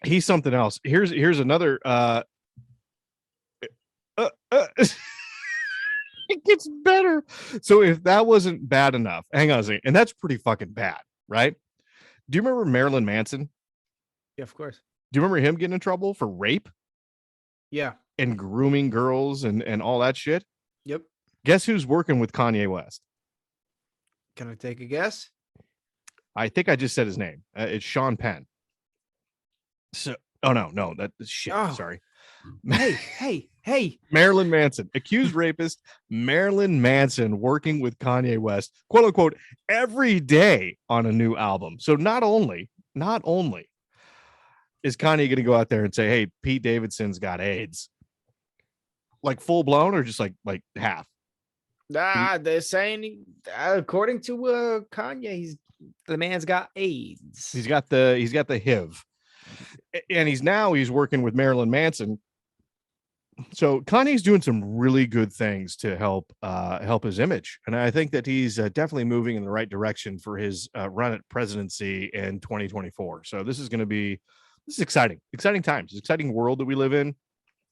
He's something else. Here's another it gets better. So if that wasn't bad enough, hang on a second. And that's pretty fucking bad, right? Do you remember Marilyn Manson? Yeah, of course. Do you remember him getting in trouble for rape? Yeah. And grooming girls and all that shit? Yep. Guess who's working with Kanye West? Can I take a guess? I think I just said his name. It's Sean Penn. So, no, that's shit. Oh. Sorry. Hey. Marilyn Manson, accused rapist Marilyn Manson working with Kanye West, quote unquote, every day on a new album. So not only is Kanye going to go out there and say, hey, Pete Davidson's got AIDS, like full blown or just like half? They're saying, according to Kanye, the man's got AIDS. He's got the HIV, and he's working with Marilyn Manson. So Kanye's doing some really good things to help his image, and I think that he's definitely moving in the right direction for his run at presidency in 2024. So this is exciting times, exciting world that we live in.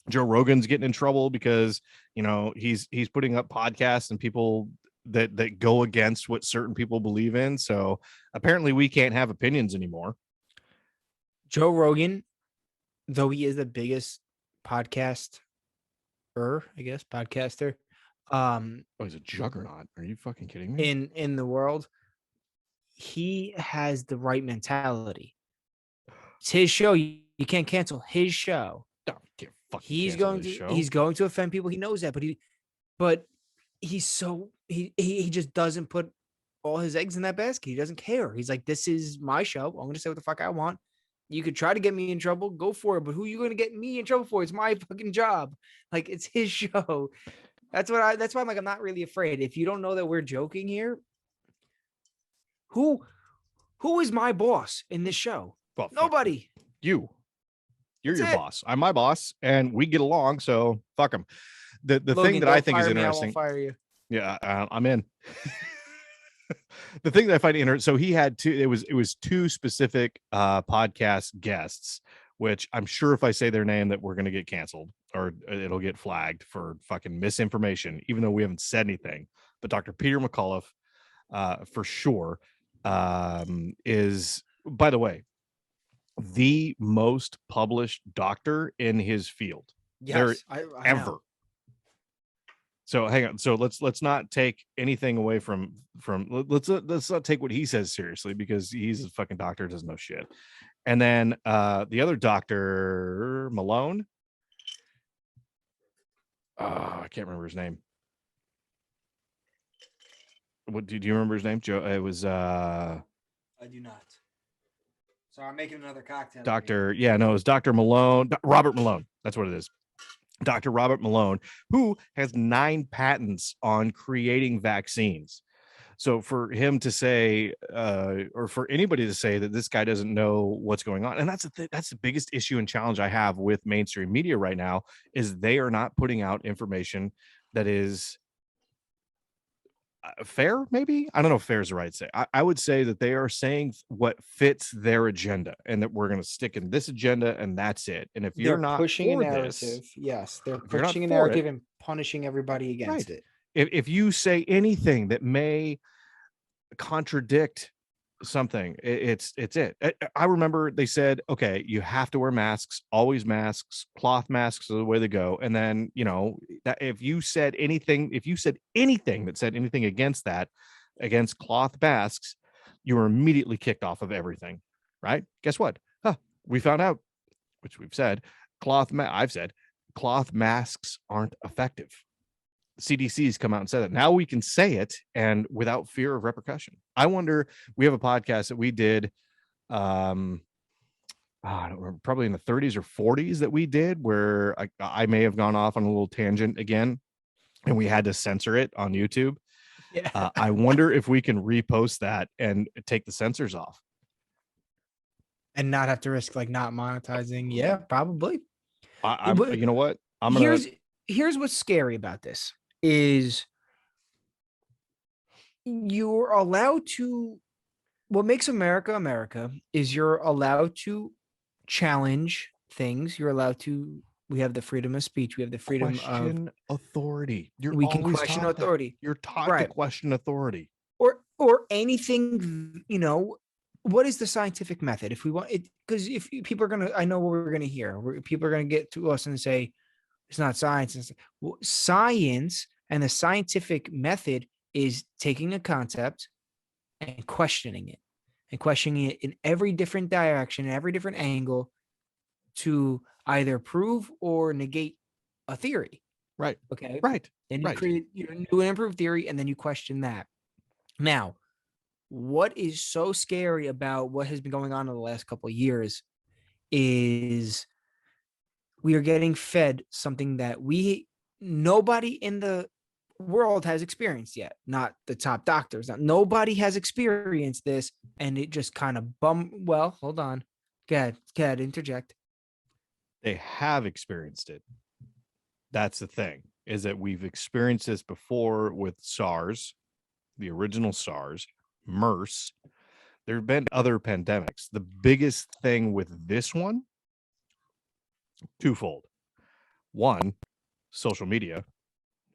Joe Rogan's getting in trouble because he's putting up podcasts and people that go against what certain people believe in. So apparently we can't have opinions anymore. Joe Rogan, though he is the biggest podcaster, he's a juggernaut. Are you fucking kidding me? In the world, he has the right mentality. It's his show. You can't cancel his show. He's going to offend people. He knows that, but he just doesn't put all his eggs in that basket. He doesn't care. He's like, this is my show. I'm going to say what the fuck I want. You could try to get me in trouble, go for it. But who are you going to get me in trouble for? It's my fucking job. Like, it's his show. That's why I'm like, I'm not really afraid. If you don't know that we're joking here, who who is my boss in this show? Well, fuck Nobody. you. You're That's your it. boss. I'm my boss, and we get along. So fuck him. The Logan, thing that I don't think is fire me. I interesting. won't fire you. Yeah, I'm in. The thing that I find interesting. So he had two. It was two specific podcast guests, which I'm sure if I say their name that we're gonna get canceled or it'll get flagged for fucking misinformation, even though we haven't said anything. But Dr. Peter McCullough, for sure, is, by the way, the most published doctor in his field. Yes, I ever. know. So hang on. So let's not take anything away from let's not take what he says seriously, because he's a fucking doctor, doesn't know shit. And then the other doctor, Malone. I can't remember his name. What do you remember his name, Joe? It was I do not. So I'm making another cocktail. Dr. Yeah, no, it was Dr. Malone, Robert Malone. That's what it is. Dr. Robert Malone, who has 9 patents on creating vaccines. So for him to say, or for anybody to say that this guy doesn't know what's going on, and that's the biggest issue and challenge I have with mainstream media right now, is they are not putting out information that is fair. Maybe, I don't know if fair is the right say. I would say that they are saying what fits their agenda, and that we're going to stick in this agenda, and that's it. And if you're not pushing a for narrative, this, yes, they're if you're not pushing a for narrative it, and punishing everybody against right. it. If you say anything that may contradict something, it's it. I remember they said, okay, you have to wear masks, always masks, cloth masks are the way to go. And then, you know, that if you said anything that said anything against that, against cloth masks, you were immediately kicked off of everything. Right? Guess what? We found out, which we've said, I've said cloth masks aren't effective. CDC's come out and said it. Now we can say it, and without fear of repercussion. I wonder, we have a podcast that we did, I don't remember, probably in the 30s or 40s that we did, where I may have gone off on a little tangent again, and we had to censor it on YouTube. Yeah. I wonder if we can repost that and take the censors off. And not have to risk like not monetizing. Yeah, probably. You know what? Here's what's scary about this is you're allowed to, what makes America America is you're allowed to challenge things. You're allowed to, we have the freedom of speech. We have the freedom question of authority. We can question authority. You're taught to question authority. Or anything, you know, what is the scientific method? If we want it, because if people are gonna, I know what we're gonna hear. People are gonna get to us and say it's not science. It's, well, science and the scientific method is taking a concept and questioning it in every different direction, in every different angle, to either prove or negate a theory. Right. Okay. Right. Then you create your new and improved theory, and then you question that. Now, what is so scary about what has been going on in the last couple of years is we are getting fed something that nobody in the world has experienced yet. Not the top doctors. Nobody has experienced this, and it just kind of well, hold on. Go ahead, interject. They have experienced it. That's the thing, is that we've experienced this before with SARS, the original SARS, MERS. There have been other pandemics. The biggest thing with this one, twofold. One, social media,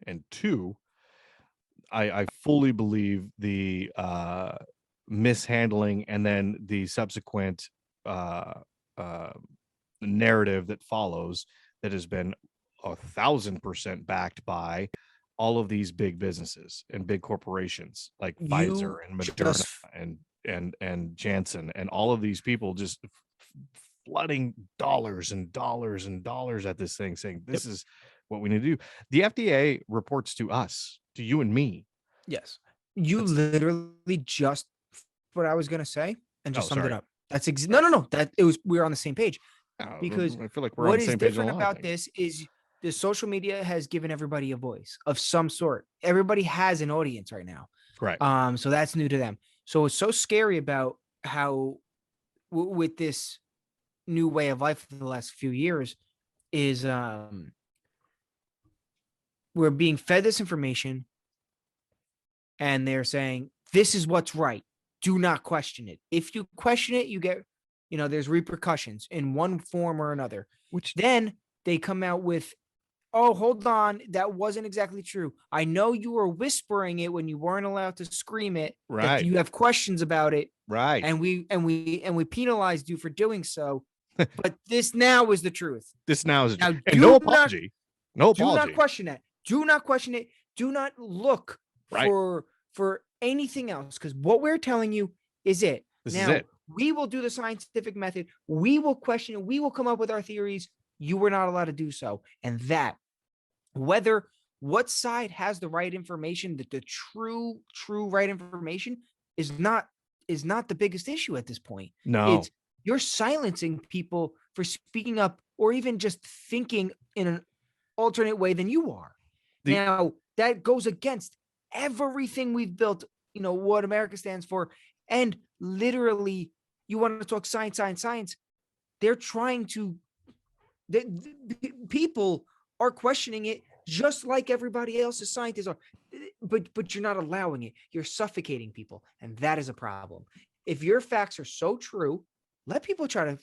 and two, I fully believe the mishandling and then the subsequent narrative that follows, that has been 1,000% backed by all of these big businesses and big corporations like Pfizer and Moderna and Janssen, and all of these people just flooding dollars and dollars and dollars at this thing, saying this is what we need to do. The FDA reports to us, to you and me. Yes. You literally just what I was going to say and just summed it up. No. That it was we were on the same page because I feel like we're on what the is same page on a different lot of about things. this is the social media has given everybody a voice of some sort. Everybody has an audience right now. Right. So that's new to them. So it's so scary about how with this new way of life for the last few years is we're being fed this information and they're saying this is what's right. Do not question it. If you question it, you get, there's repercussions in one form or another. Which Then they come out with, oh, hold on, that wasn't exactly true. I know you were whispering it when you weren't allowed to scream it, that right. you have questions about it, Right. and we penalized you for doing so. But this now is the truth. This now is Now and no apology. No do not apology. question that. Do not question it. Do not look Right. for anything else, because what we're telling you is it. This is Now it. we will do the scientific method. We will question it. We will come up with our theories. You were not allowed to do so, and that whether what side has the right information, that the true right information is not the biggest issue at this point. No. It's you're silencing people for speaking up or even just thinking in an alternate way than you are. The Now, that goes against everything we've built, what America stands for. And literally, you want to talk science, science, science. They're trying to, people are questioning it just like everybody else's scientists are. But you're not allowing it. You're suffocating people. And that is a problem. If your facts are so true, let people try to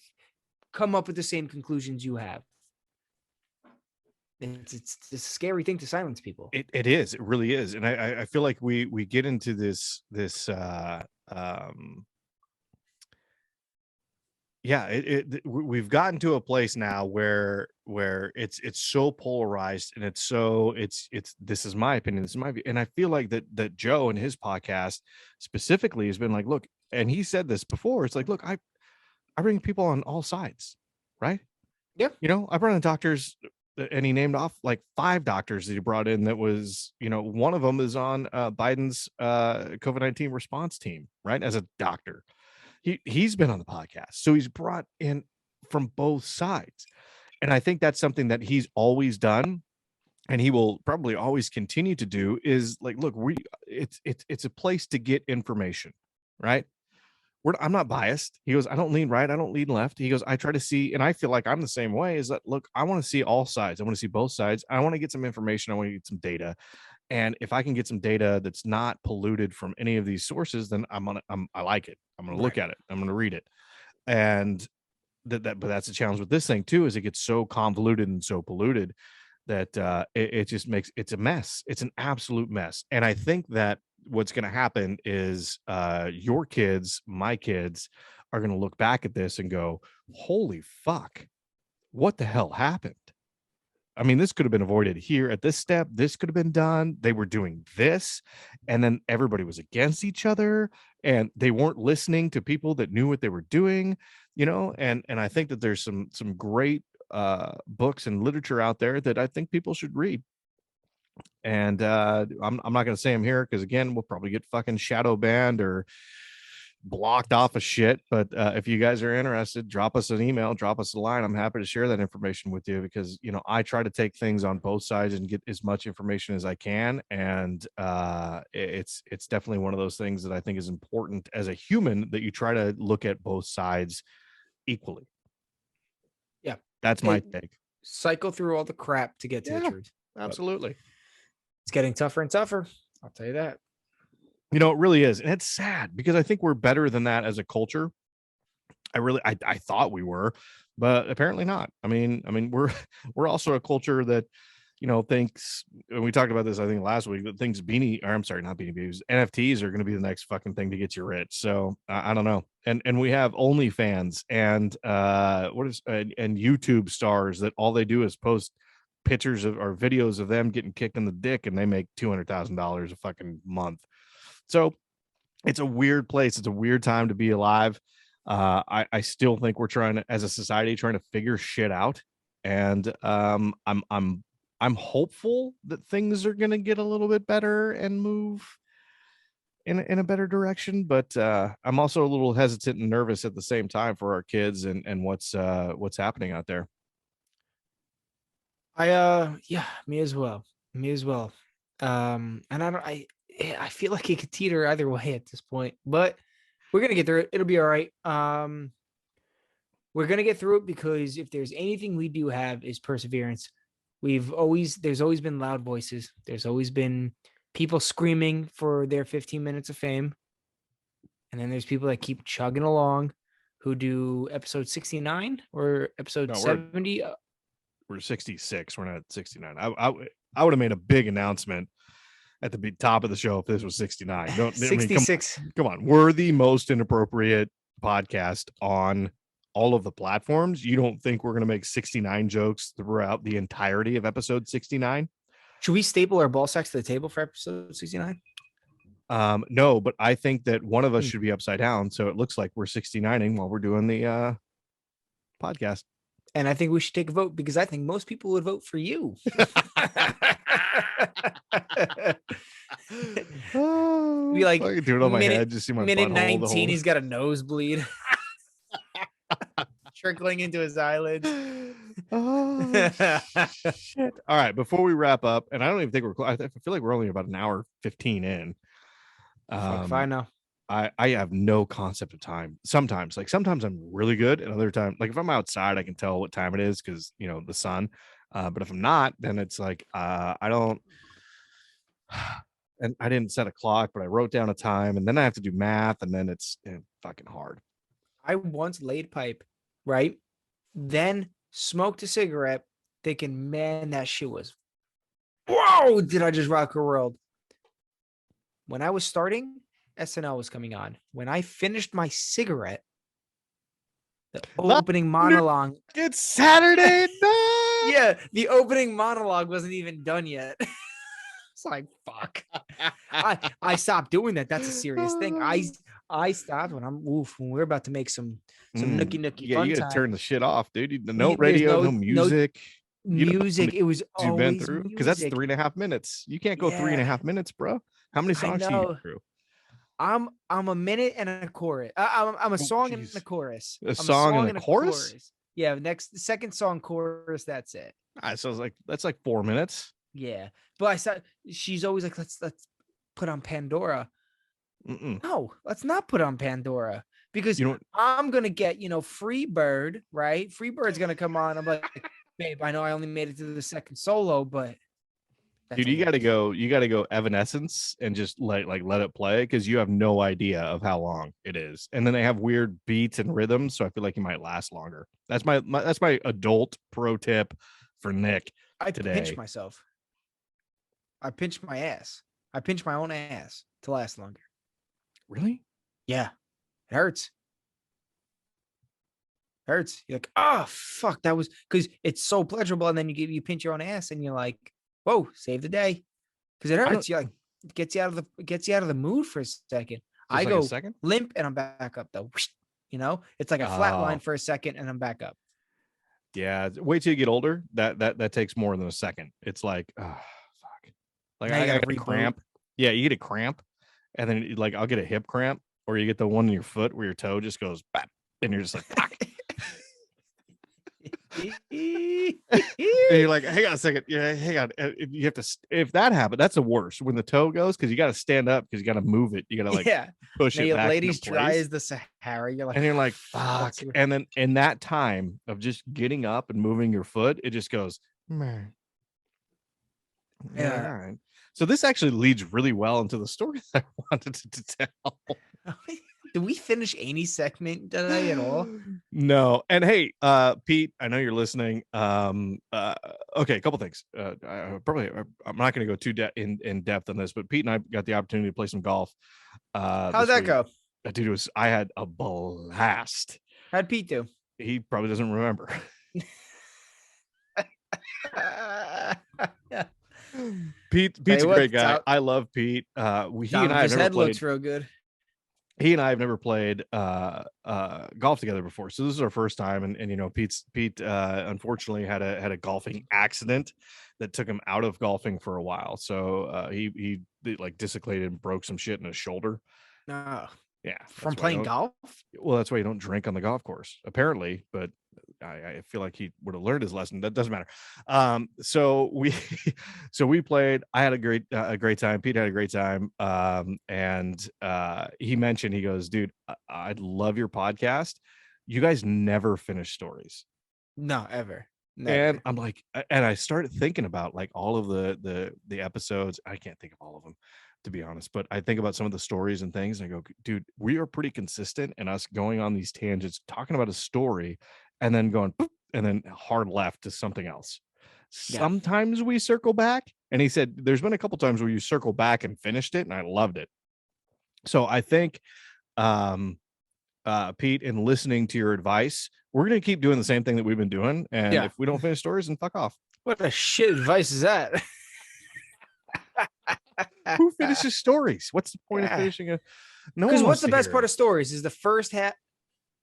come up with the same conclusions you have. It's a scary thing to silence people. it is. It really is. And I feel like we get into this yeah, we've gotten to a place now where it's so polarized and it's this is my opinion, this is my view. And I feel like that Joe in his podcast specifically has been like, look, and he said this before, it's like, look, I bring people on all sides, right? Yeah. I brought in doctors, and he named off like 5 doctors that he brought in that was, one of them is on Biden's COVID-19 response team, right? As a doctor. He's been on the podcast. So he's brought in from both sides. And I think that's something that he's always done, and he will probably always continue to do, is like, look, it's a place to get information, right? I'm not biased. He goes, I don't lean right, I don't lean left. He goes, I try to see, and I feel like I'm the same way, is that, look, I want to see all sides. I want to see both sides. I want to get some information. I want to get some data. And if I can get some data that's not polluted from any of these sources, then I like it. I'm going to look at it. I'm going to read it. And but that's the challenge with this thing too, is it gets so convoluted and so polluted that it just makes, it's a mess. It's an absolute mess. And I think that what's going to happen is your kids, my kids, are going to look back at this and go, holy fuck, what the hell happened? I mean, this could have been avoided here at this step. This could have been done. They were doing this, and then everybody was against each other, and they weren't listening to people that knew what they were doing, and I think that there's some great books and literature out there that I think people should read. And I'm not going to say them here because, again, we'll probably get fucking shadow banned or blocked off of shit. But if you guys are interested, drop us an email, drop us a line. I'm happy to share that information with you, because I try to take things on both sides and get as much information as I can. And it's definitely one of those things that I think is important as a human, that you try to look at both sides equally. Yeah, that's my take. Cycle through all the crap to get to the truth. Absolutely. It's getting tougher and tougher, I'll tell you that. It really is. And it's sad, because I think we're better than that as a culture. I thought we were, but apparently not. I mean, we're also a culture that, thinks, and we talked about this, I think last week, that thinks not Beanie Babies, NFTs are going to be the next fucking thing to get you rich. So I don't know. And we have OnlyFans and and YouTube stars that all they do is post pictures of or videos of them getting kicked in the dick, and they make $200,000 a fucking month. So it's a weird place. It's a weird time to be alive. I still think we're trying to, as a society, trying to figure shit out. And I'm hopeful that things are going to get a little bit better and move in a better direction, but I'm also a little hesitant and nervous at the same time for our kids and what's happening out there. Yeah, me as well. Me as well. And I feel like it could teeter either way at this point, but we're gonna get through it. It'll be all right. We're gonna get through it because if there's anything we do have is perseverance. There's always been loud voices. There's always been people screaming for their 15 minutes of fame. And then there's people that keep chugging along who do episode 69 or episode No, 70. We're 66. We're not at 69. I would have made a big announcement at the top of the show if this was 69. Don't 66. Come on. We're the most inappropriate podcast on all of the platforms. You don't think we're going to make 69 jokes throughout the entirety of episode 69? Should we staple our ball sacks to the table for episode 69? No, but I think that one of us should be upside down, so it looks like we're 69ing while we're doing the podcast. And I think we should take a vote because I think most people would vote for you. Oh, be like, I can do it on my head. Just see my minute butthole 19. He's got a nosebleed trickling into his eyelids. Oh, shit. All right. Before we wrap up, and I don't even think I feel like we're only about an hour 15 in. Fine now. I have no concept of time. Sometimes I'm really good, and other times, like if I'm outside, I can tell what time it is because the sun. But if I'm not, then it's like I don't. And I didn't set a clock, but I wrote down a time, and then I have to do math, and then it's fucking hard. I once laid pipe, right? Then smoked a cigarette, thinking, man, that shit was. Whoa! Did I just rock a world? When I was starting, SNL was coming on. When I finished my cigarette, the opening monologue. It's Saturday night. Yeah, the opening monologue wasn't even done yet. It's like, fuck. I stopped doing that. That's a serious thing. I stopped when we're about to make some nookie fun you gotta time. turn the shit off, dude. No radio, no music. Music. It was always been through because that's 3.5 minutes. You can't go 3.5 minutes, bro. How many songs do you go through? I'm a minute and a chorus. I'm a song and a chorus. A song and a chorus? Yeah, second song chorus. That's it. So that's like 4 minutes. Yeah, but I said she's always like, let's put on Pandora. No, let's not put on Pandora because I'm gonna get Free Bird, right? Free Bird's gonna come on. I'm like, babe, I know I only made it to the second solo, but dude, you gotta go Evanescence and just let it play because you have no idea of how long it is. And then they have weird beats and rhythms, so I feel like you might last longer. That's my adult pro tip for Nick. I pinch myself. I pinch my ass. I pinch my own ass to last longer. Really? Yeah. It hurts. Hurts. You're like, oh fuck, that was because it's so pleasurable, and then you pinch your own ass, and you're like, whoa, save the day, because it hurts. You like it gets you out of the mood for a second. I go limp, and I'm back up though. It's like a flat line for a second, and I'm back up. Yeah, wait till you get older. That takes more than a second. It's like, oh fuck, like I got a cramp. Yeah, you get a cramp, and then I'll get a hip cramp, or you get the one in your foot where your toe just goes bap, and you're just like, fuck. And you're like, hang on a second. Yeah, hang on. You have to, if that happened, that's the worst when the toe goes, because you got to stand up, because you got to move it. You got to push it back. Ladies dry as the Sahara. You're like, and you're like, fuck. And then in that time of just getting up and moving your foot, it just goes, man. Yeah. All right. So this actually leads really well into the story that I wanted to tell. Did we finish any segment today at all? No. And hey, Pete, I know you're listening. Okay, a couple things. I'm not going to go too in depth on this, but Pete and I got the opportunity to play some golf. How'd that go? Dude, I had a blast. How'd Pete do? He probably doesn't remember. Pete's a great guy. I love Pete. He and I his head looks real good. he and I have never played golf together before, so this is our first time. And you know, Pete unfortunately had a golfing accident that took him out of golfing for a while. So he like dislocated and broke some shit in his shoulder. Uh, Yeah, from that's why I playing don't. golf? Well, that's why you don't drink on the golf course, apparently. But I feel like he would have learned his lesson. That doesn't matter. So we so we played. I had a great time. Pete had a great time. And he mentioned, he goes, dude, I love your podcast. You guys never finish stories. No, ever. And Never. I'm like, and I started thinking about like all of the episodes. I can't think of all of them, to be honest, but I think about some of the stories and things, and I go, dude, we are pretty consistent in us going on these tangents, talking about a story, and then going, boop, and then hard left to something else. Yeah. Sometimes we circle back, and he said there's been a couple times where you circle back and finished it, and I loved it. So I think, um, Pete, in listening to your advice, we're going to keep doing the same thing that we've been doing. And Yeah. if we don't finish stories, then fuck off. What a shit advice is that? Who finishes stories? What's the point of Yeah. finishing a? No Because one what's wants the to best hear part it. of stories is the first half.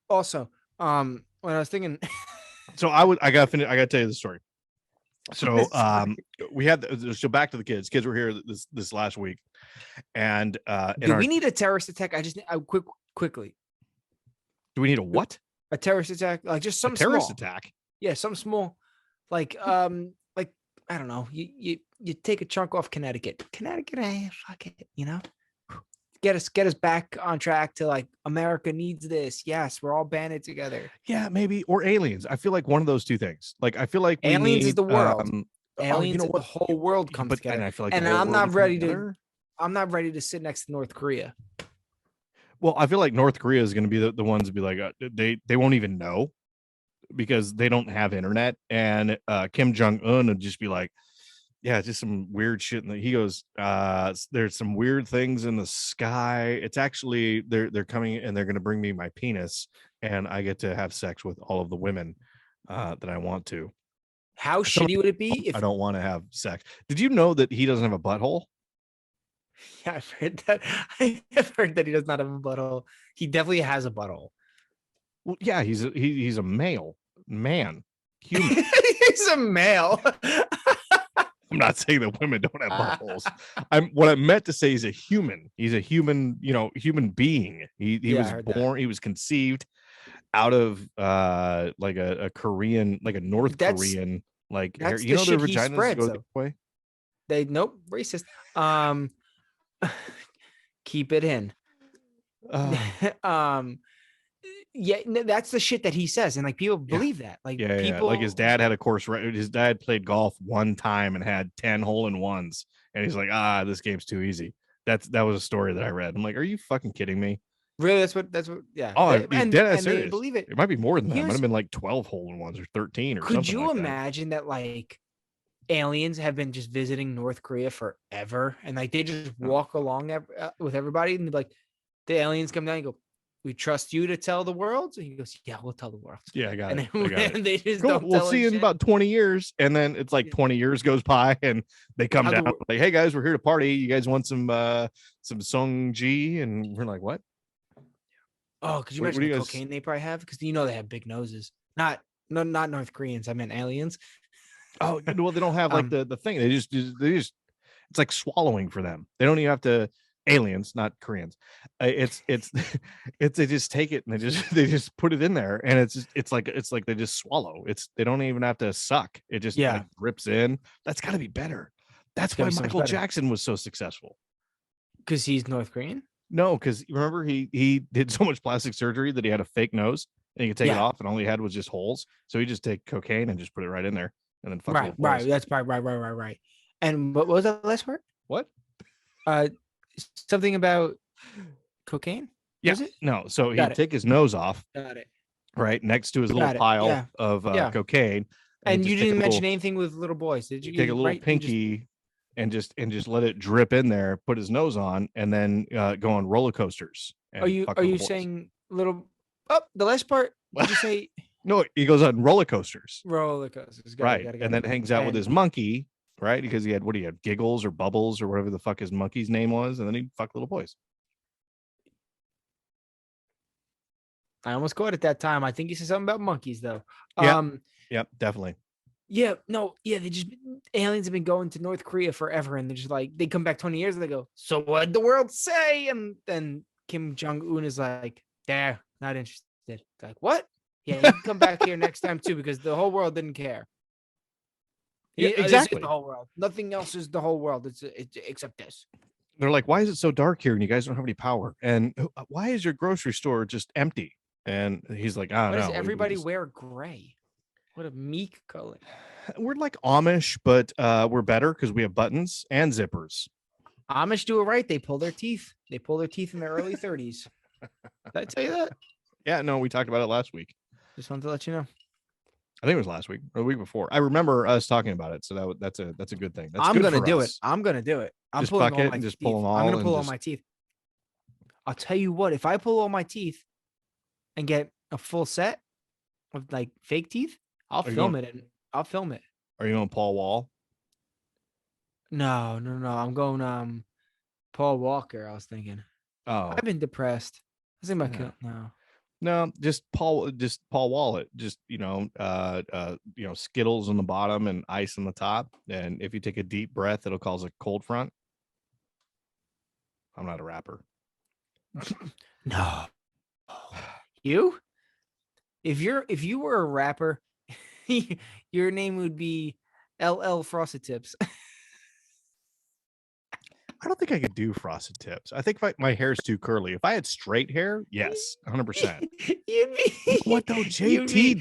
Also, when I was thinking, So I gotta finish. I gotta tell you the story. So sorry. we had so back to the kids. Kids were here this last week, and in Do our we need a terrorist attack? Quickly do we need a what? a terrorist attack, like just A some terrorist small. attack? Yeah, some small, like I don't know. You take a chunk off Connecticut. Connecticut, fuck it, you know. Get us back on track to like America needs this. Yes, we're all banded together. Yeah, maybe, or aliens. I feel like one of those two things. Like I feel like we Aliens is need the world. oh, you Aliens, know the what? whole world comes But together. and I feel like the And whole I'm world not would come ready to. together. I'm not ready to sit next to North Korea. Well, I feel like North Korea is going to be the ones to be like they won't even know because they don't have internet, and Kim Jong Un would just be like, yeah, just some weird shit. And he goes, there's some weird things in the sky. It's actually they're coming and they're going to bring me my penis, and I get to have sex with all of the women that I want to. How Some shitty would it be I if? don't want to have sex. Did you know that he doesn't have a butthole? Yeah, I've heard that. I've heard that he does not have a butthole. He definitely has a butthole. Well, yeah, he's a male man, human. He's a male. I'm not saying that women don't have buttholes. What I meant to say is a human. He's a human, human being. He Yeah, I was heard born, that. he was conceived out of like a Korean, like a North That's Korean, like hair. that's You the know their shit he vaginas spreads go the though. way. They nope, racist. Um keep it in. Uh, um yeah, that's the shit that he says, and like people yeah. believe that. Like Yeah. Like his people dad had a course, right? His dad played golf one time and had 10 hole-in-ones. And he's like, this game's too easy. That was a story that I read. I'm like, are you fucking kidding me? really that's what yeah. Oh, he's dead ass And they serious. believe it. It might be more than that. It might have Here's been like 12 hole-in-ones or 13 or Could something you like that. imagine that like aliens have been just visiting North Korea forever, and like they just Oh, walk along with everybody, and like the aliens come down and go, "We trust you to tell the world." And he goes, "Yeah, we'll tell the world." yeah, I got And it. then I got it. they just Cool. don't We'll tell see us you in shit. about 20 years. And then it's like 20 years goes by and they come How down the like, hey guys, we're here to party. You guys want some Song Ji? And we're like, what? Oh, could you What imagine do the you guys? cocaine they probably have? Because you know they have big noses. Not North Koreans. I meant aliens. Oh, well, they don't have like Um, the thing. They just it's like swallowing for them. They don't even have to. Aliens, not Koreans. It's it's they just take it and they just put it in there, and it's like they just swallow. They don't even have to suck. It just yeah, like drips in. That's got to be better. it's That's gonna why be so much Michael better Jackson was so successful. because he's North Korean. No, because remember he did so much plastic surgery that he had a fake nose and he could take it Yeah, off, and all he had was just holes. So he just take cocaine and just put it right in there, and then fuck little right. boys. That's right. And what was that last part? What? Uh, Something about cocaine. Yeah, Was it? no. So Got he'd it. take his nose off Got it. right next to his little Got it. pile Yeah. of Yeah. cocaine, and he'd And you just take a didn't mention little anything with little boys, did take a you? little Right? You just pinky and just let it drip in there, put his nose on, and then go on roller coasters and fuck are little you boys. saying little? Oh, the last part. Did you say No, he goes on roller coasters, roller coasters? right, and then hangs out with And his monkey, right, because he had Giggles or Bubbles or whatever the fuck his monkey's name was, and then he'd fuck little boys. I almost caught it that time. I think you said something about monkeys though. Yep. Yep. Definitely. Yeah, no, yeah, they just aliens have been going to North Korea forever, and they're just like they come back 20 years and they go, so what'd the world say? And then Kim Jong Un is like, there, not interested. Like, what? Yeah, you can come back here next time too, because the whole world didn't care. Yeah. This is the Exactly. whole world. Nothing else is the whole world. It's except this. They're like, why is it so dark here and you guys don't have any power? And why is your grocery store just empty? And he's like, I Why don't does know. everybody wear gray? What a meek color. We're like Amish, but we're better because we have buttons and zippers. Amish do it right. They pull their teeth. They pull their teeth in their early 30s. Did I tell you that? Yeah, no, we talked about it last week. Just wanted to let you know. I think it was last week or the week before. I remember us talking about it, so that's a good thing. That's I'm good gonna for do us. it. I'm gonna do it. I'm Just pulling fuck all it my and just teeth. pull them all. I'm gonna pull all just... my teeth. I'll tell you what. If I pull all my teeth and get a full set of like fake teeth, I'll film it. And I'll film it. Are you on Paul Wall? No. I'm going Paul Walker. I was thinking. Oh, I've been depressed. I was thinking about no, just Paul Wallet. Just Skittles on the bottom and ice on the top. And if you take a deep breath, it'll cause a cold front. I'm not a rapper. No. You? If you were a rapper, your name would be LL Frosted Tips. I don't think I could do frosted tips. I think my hair's too curly. If I had straight hair, yes, 100%. What though? JT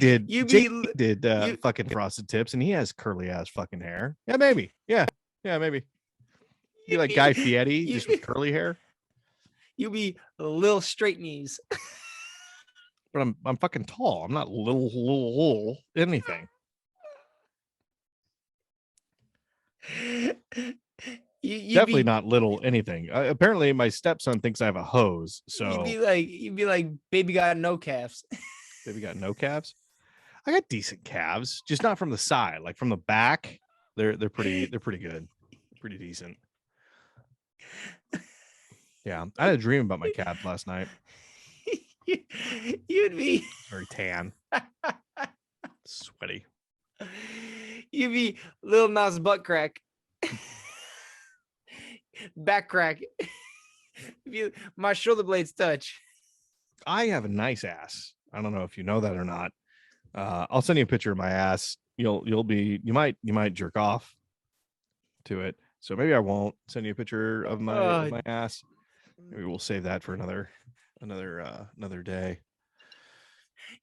did fucking frosted tips, and he has curly ass fucking hair. Yeah, maybe. Yeah, maybe. You like Guy Fieri, just with curly hair. You be Lil Straight Knees. But I'm fucking tall. I'm not little anything. Definitely not little anything. Apparently, my stepson thinks I have a hose. So you'd be like, baby got no calves. Baby got no calves. I got decent calves, just not from the side, like from the back. They're pretty good, pretty decent. Yeah, I had a dream about my calves last night. You'd be very tan, sweaty. You'd be Lil Nas butt crack. Back crack. My shoulder blades touch. I have a nice ass. I don't know if you know that or not. I'll send you a picture of my ass. You might jerk off to it. So maybe I won't send you a picture of my ass. Maybe we'll save that for another day.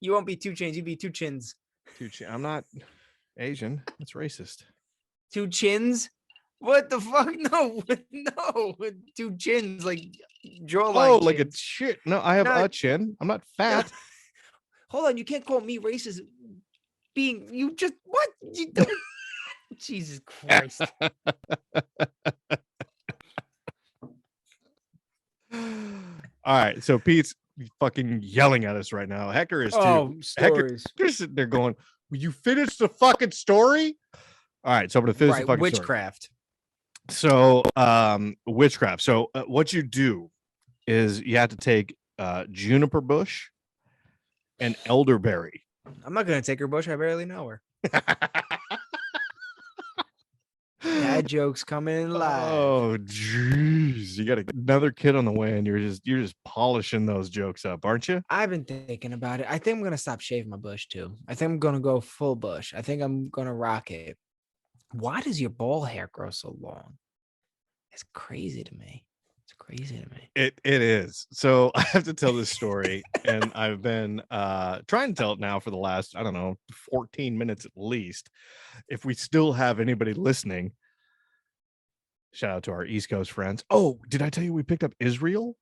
You won't be 2 Chainz. You'd be 2 Chins. I'm not Asian. That's racist. 2 Chins. What the fuck? No. 2 chins, like jawline. Oh, like a shit. No, I have a chin. I'm not fat. Hold on, you can't call me racist. Being you just what? You don't... Jesus Christ. All right, so Pete's fucking yelling at us right now. Hecker is too. Stories. Hecker's sitting there going, "Will you finish the fucking story?" All right, so I'm gonna finish the fucking witchcraft. Story. So, witchcraft. So, what you do is you have to take juniper bush and elderberry. I'm not gonna take her bush. I barely know her. Dad jokes coming in live. Oh, jeez, you got another kid on the way, and you're just polishing those jokes up, aren't you? I've been thinking about it. I think I'm gonna stop shaving my bush too. I think I'm gonna go full bush. I think I'm gonna rock it. Why does your ball hair grow so long? It's crazy to me. It is. So I have to tell this story, and I've been trying to tell it now for the last, I don't know, 14 minutes at least. If we still have anybody listening, shout out to our East Coast friends. Oh, did I tell you we picked up Israel?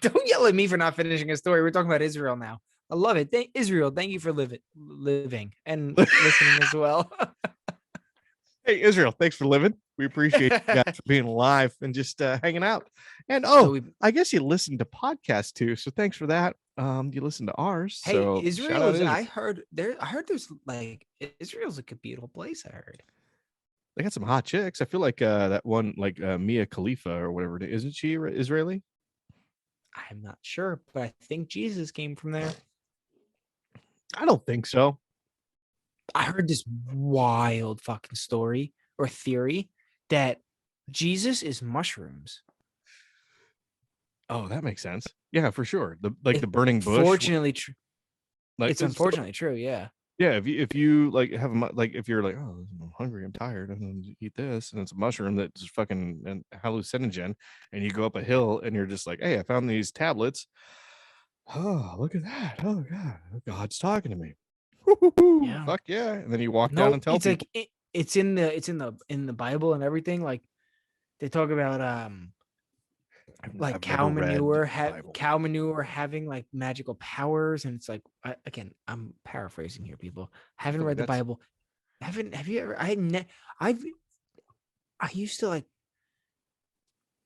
Don't yell at me for not finishing a story. We're talking about Israel now. I love it. Israel, thank you for living and listening as well. Hey, Israel, thanks for living. We appreciate you guys for being alive and just hanging out. And I guess you listen to podcasts too, so thanks for that. You listen to ours. Hey, so Israel. I heard there's like Israel's a beautiful place. I heard they got some hot chicks. I feel like that one, like Mia Khalifa or whatever it is. Isn't she Israeli? I'm not sure, but I think Jesus came from there. I don't think so. I heard this wild fucking story or theory that Jesus is mushrooms. Oh, that makes sense. Yeah, for sure. The It, the burning bush, fortunately, like it's unfortunately true. Yeah. yeah. If you like have like if you're like, oh, I'm hungry, I'm tired, and then you eat this, and it's a mushroom that's fucking an hallucinogen, and you go up a hill and you're just like, hey, I found these tablets. Oh, look at that! Oh God, God's talking to me. Woo-hoo-hoo. Yeah. Fuck yeah! And then you walk down No, and tell it's people. like it's in the Bible and everything. Like they talk about like I've never read the Bible. cow manure having like magical powers, and it's like again, I'm paraphrasing here, people. I Haven't feel like read the that's Bible. Haven't have you ever? I've I used to like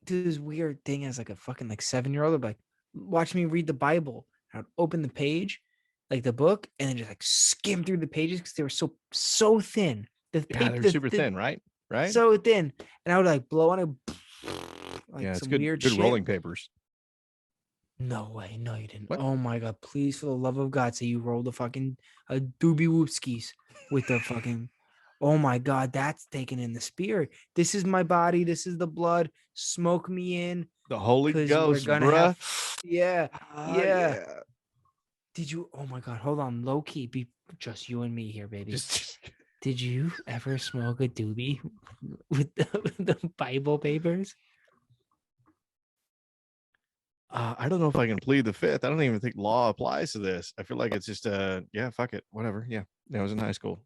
do this weird thing as like a fucking like 7-year-old. Like watch me read the Bible. I'd open the page, like the book, and then just like skim through the pages because they were so thin. The yeah, paper they're super thin, right? Right? so thin, and I would like blow on it like Yeah, it's some weird good shit. rolling papers. No way, no, you didn't. What? Oh my god, please, for the love of God, say you rolled the fucking doobie whoopskis with the fucking. Oh my god, that's taken in the spirit. This is my body. This is the blood. Smoke me in, The Holy because we're Ghost, gonna have. bruh. Yeah, yeah. Yeah. Did you? Oh my god, hold on, low key, be just you and me here, baby. Just Did you ever smoke a doobie with the Bible papers? I don't know if I can plead the fifth. I don't even think law applies to this. I feel like it's just yeah, fuck it, whatever. Yeah, I was in high school.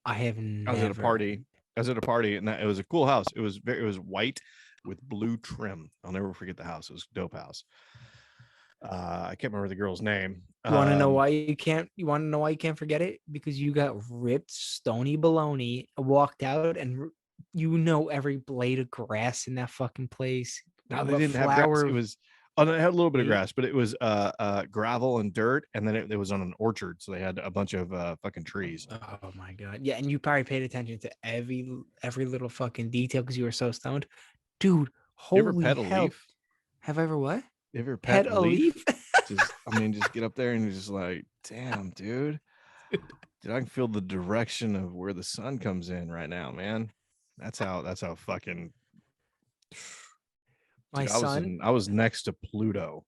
I have I was at a never. party. I was at a party, and it was a cool house. It was white with blue trim. I'll never forget the house. It was a dope house. I can't remember the girl's name. You want to know why you can't? You want to know why you can't forget it? Because you got ripped, stony baloney, walked out, and you know every blade of grass in that fucking place. No, they What didn't have grass. It flower? was oh, no, it had a little bit of Wait, grass, but it was gravel and dirt, and then it was on an orchard, so they had a bunch of fucking trees. oh my god, yeah, and you probably paid attention to every little fucking detail because you were so stoned, dude. You ever Holy pet a hell! leaf? Have I ever what? You ever pet Pet a a leaf? leaf? Just, I mean, just get up there and you're just like, damn, dude. Dude, I can feel the direction of where the sun comes in right now, man. That's how fucking My dude, son, I was next to Pluto,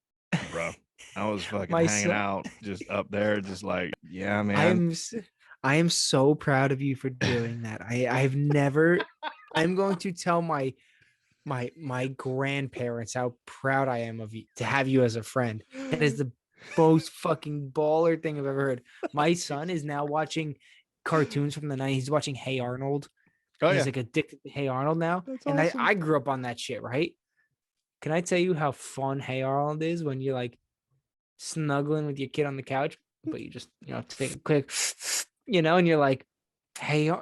bro. I was fucking my hanging son. out just up there, just like, yeah, I man. am I am so proud of you for doing that. I've never. I'm going to tell my grandparents how proud I am of you to have you as a friend. That is the most fucking baller thing I've ever heard. My son is now watching cartoons from the 90s. He's watching Hey Arnold. Oh He's yeah, like addicted to Hey Arnold now. that's And awesome. I grew up on that shit, right? Can I tell you how fun Hey Arnold is when you're like snuggling with your kid on the couch, but you just, take a quick, and you're like, hey,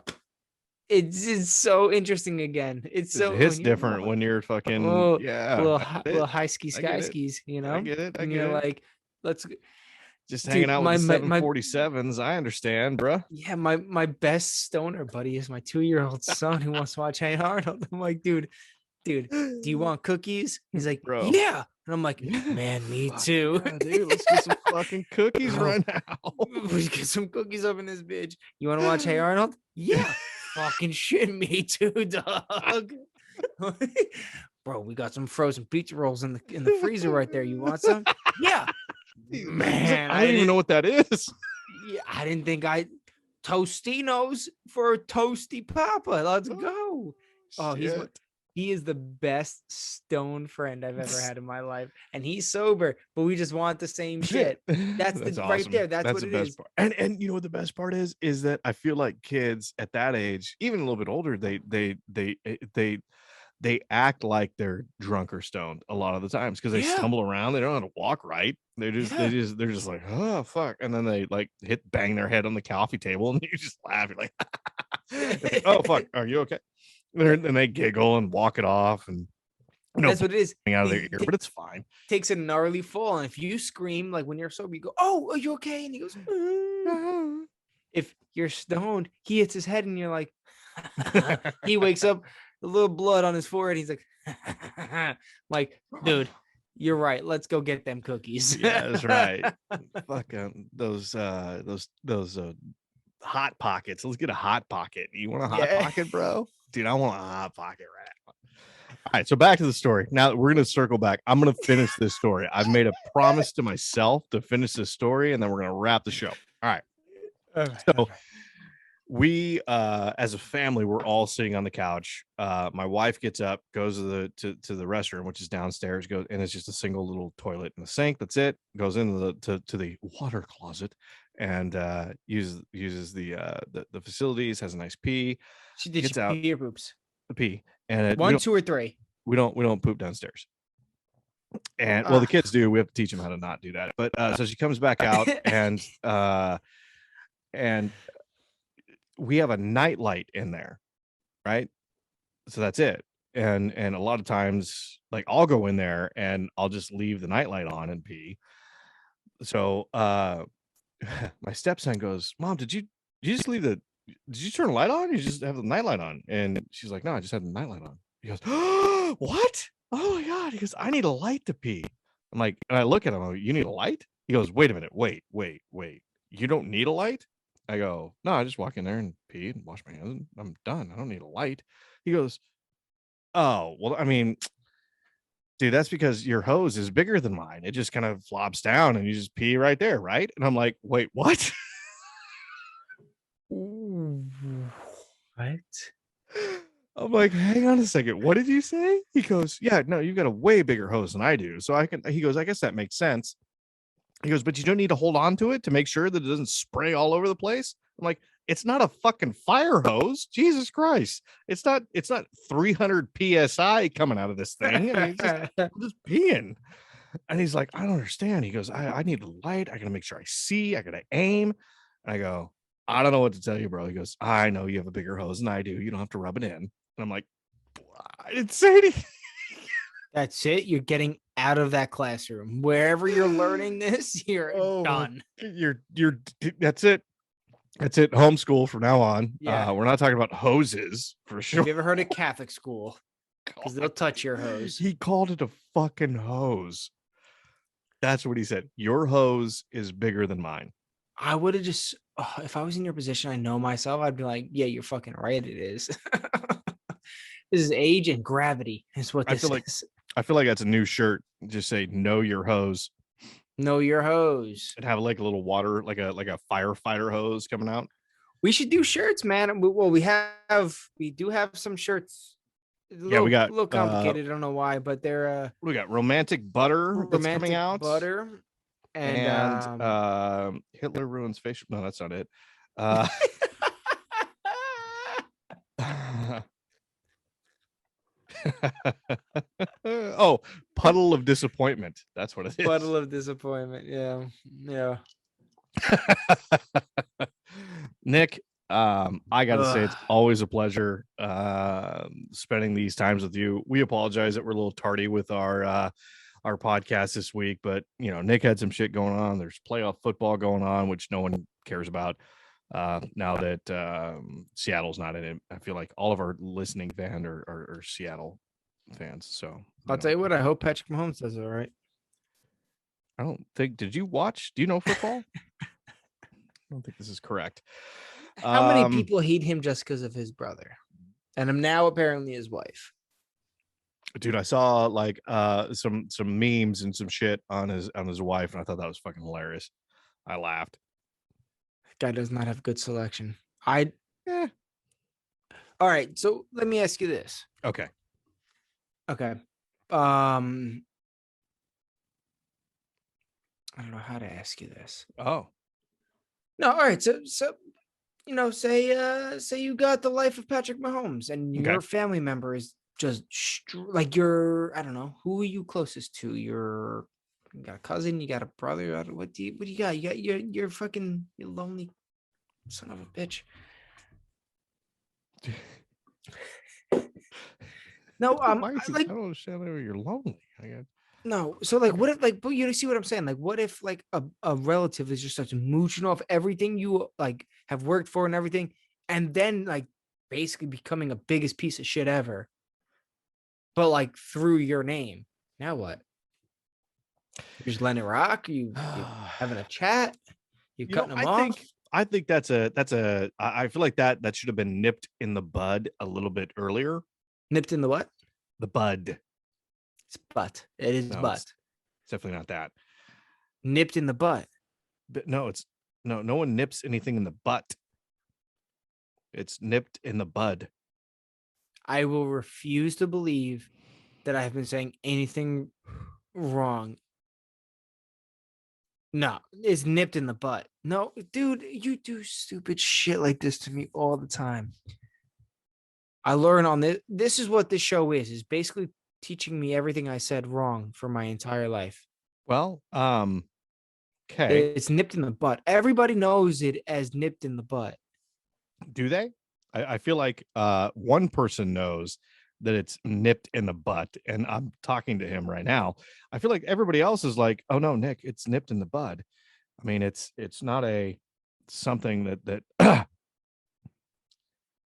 it's so interesting again. It's It so hits when you're different when you're fucking oh, yeah. I get little it. high ski I get sky it. skis, I get it. I and get you're it. like, let's, Just hanging dude, out with the my 747s. I understand, bruh. yeah, my best stoner buddy is my 2-year-old son who wants to watch Hey Arnold. I'm like, dude, do you want cookies? He's like, Bro. yeah. And I'm like, Yeah. man, me Fuck too. yeah, dude. Let's get some fucking cookies Bro, right now. we get some cookies up in this bitch. You want to watch Hey Arnold? Yeah. Fucking shit, me too, dog. Bro, we got some frozen pizza rolls in the freezer right there. You want some? Yeah. He's like, Man, I don't even know what that is. yeah, I didn't think Tostinos for a toasty papa. Let's go. Oh, Shit. he is the best stone friend I've ever had in my life. And he's sober, but we just want the same shit. That's the right awesome. there. That's what the it best is. part. And you know what the best part is that I feel like kids at that age, even a little bit older, they act like they're drunk or stoned a lot of the times because they Yeah. stumble around. They don't know how to walk right. They're just like, oh fuck, and then they like bang their head on the coffee table, and you just laugh. You're like, oh fuck, are you okay? And they giggle and walk it off, and That's what it is. out of their ear, but it's fine. Takes a gnarly fall, and if you scream like when you're sober, you go, "Oh, are you okay?" And he goes, If you're stoned, he hits his head, and you're like, he wakes up, a little blood on his forehead. He's like, Like, dude, you're right. Let's go get them cookies. Yeah, that's right. Fucking those hot pockets. Let's get a hot pocket. You want a hot Yeah. pocket, bro? Dude, I want a hot pocket right now. All right, so back to the story. Now we're gonna circle back. I'm gonna finish this story. I've made a promise to myself to finish this story, and then we're gonna wrap the show. All right. Okay, So okay. we as a family, we're all sitting on the couch. My wife gets up, goes to the restroom, which is downstairs, goes, and it's just a single little toilet and a sink. That's it. Goes into to the water closet and uses the facilities, has a nice pee, Did she gets out pee or poops? the pee, and One, two, or three? we don't poop downstairs. And well, the Ah. kids do. We have to teach them how to not do that. But so she comes back out and we have a nightlight in there, right? So that's it. And a lot of times, like I'll go in there and I'll just leave the nightlight on and pee. So my stepson goes, "Mom, did you just leave the did you turn the light on? You just have the nightlight on?" And she's like, "No, I just had the nightlight on." He goes, "Oh, what? Oh my god." He goes, "I need a light to pee." I'm like, and I look at him, I'm like, "You need a light?" He goes, "Wait a minute, wait. You don't need a light?" I go, "No, I just walk in there and pee and wash my hands and I'm done. I don't need a light." He goes, "Oh, well, I mean, dude, that's because your hose is bigger than mine. It just kind of flops down and you just pee right there, right?" And I'm like, "Wait, what?" Ooh, what? I'm like, "Hang on a second. What did you say?" He goes, "Yeah, no, you've got a way bigger hose than I do. So I can," he goes, "I guess that makes sense." He goes, "But you don't need to hold on to it to make sure that it doesn't spray all over the place." I'm like, "It's not a fucking fire hose. Jesus Christ. It's not 300 PSI coming out of this thing. I mean, it's just I'm just peeing." And he's like, "I don't understand." He goes, I need a light. I gotta make sure I see. I gotta aim." And I go, "I don't know what to tell you, bro." He goes, "I know you have a bigger hose than I do. You don't have to rub it in." And I'm like, "I didn't say anything." That's it. You're getting out of that classroom. Wherever you're learning this, you're Oh my, done. you're that's it. That's it. Homeschool from now on. Yeah. We're not talking about hoses for Have sure. you ever heard of Catholic school? Because they'll touch your hose. He called it a fucking hose. That's what he said. Your hose is bigger than mine. I would have just, if I was in your position, I know myself, I'd be like, yeah, you're fucking right. It is. This is age and gravity, is what I this feel like is. I feel like that's a new shirt. Just say know your hose Know your hose. and have like a little water, like a firefighter hose coming out. We should do shirts, man. Well, we do have some shirts. A Yeah, we got little complicated. I don't know why, but they're we got romantic butter that's coming romantic out. butter and And Hitler ruins facial. No, that's not it. Oh, puddle of disappointment. That's what it is. puddle of disappointment. Yeah, yeah. Nick, I gotta say it's Ugh. always a pleasure spending these times with you. We apologize that we're a little tardy with our podcast this week, but you know, Nick had some shit going on. There's playoff football going on, which no one cares about now that Seattle's not in it. I feel like all of our listening fan are Seattle fans. So I'll tell you what. I hope Patrick Mahomes does all right. I don't think. Did you watch? Do you know football? I don't think this is correct. How many people hate him just because of his brother, and I'm now apparently his wife? Dude, I saw like some memes and some shit on his wife, and I thought that was fucking hilarious. I laughed. Guy does not have good selection. I Eh, All right. So let me ask you this. okay. Okay. I don't know how to ask you this. Oh, No, all right. So say you got the life of Patrick Mahomes and okay. your family member is just like your, I don't know, who are you closest to? You got a cousin, you got a brother. What do you got? You got your fucking you lonely son of a bitch. No, Why is he, like I don't understand why you're lonely. I got no. So like, what if like, but you see what I'm saying? Like, what if like a relative is just such mooching off everything you like have worked for and everything, and then like basically becoming a biggest piece of shit ever, but like through your name. Now what? You're just letting it rock? You having a chat? You You know, cutting them off? I think I feel like that should have been nipped in the bud a little bit earlier. Nipped in the what? The bud. It's butt. It is No, butt. it's definitely not that. Nipped in the butt. But no, it's no one nips anything in the butt. It's nipped in the bud. I will refuse to believe that I have been saying anything wrong. No, it's nipped in the butt. No, dude, you do stupid shit like this to me all the time. I learn on this. This is what this show is basically teaching me everything I said wrong for my entire life. Well, okay. It's nipped in the butt. Everybody knows it as nipped in the butt. Do they? I feel like one person knows that it's nipped in the butt, and I'm talking to him right now. I feel like everybody else is like, "Oh no, Nick, it's nipped in the bud." I mean, it's not a something that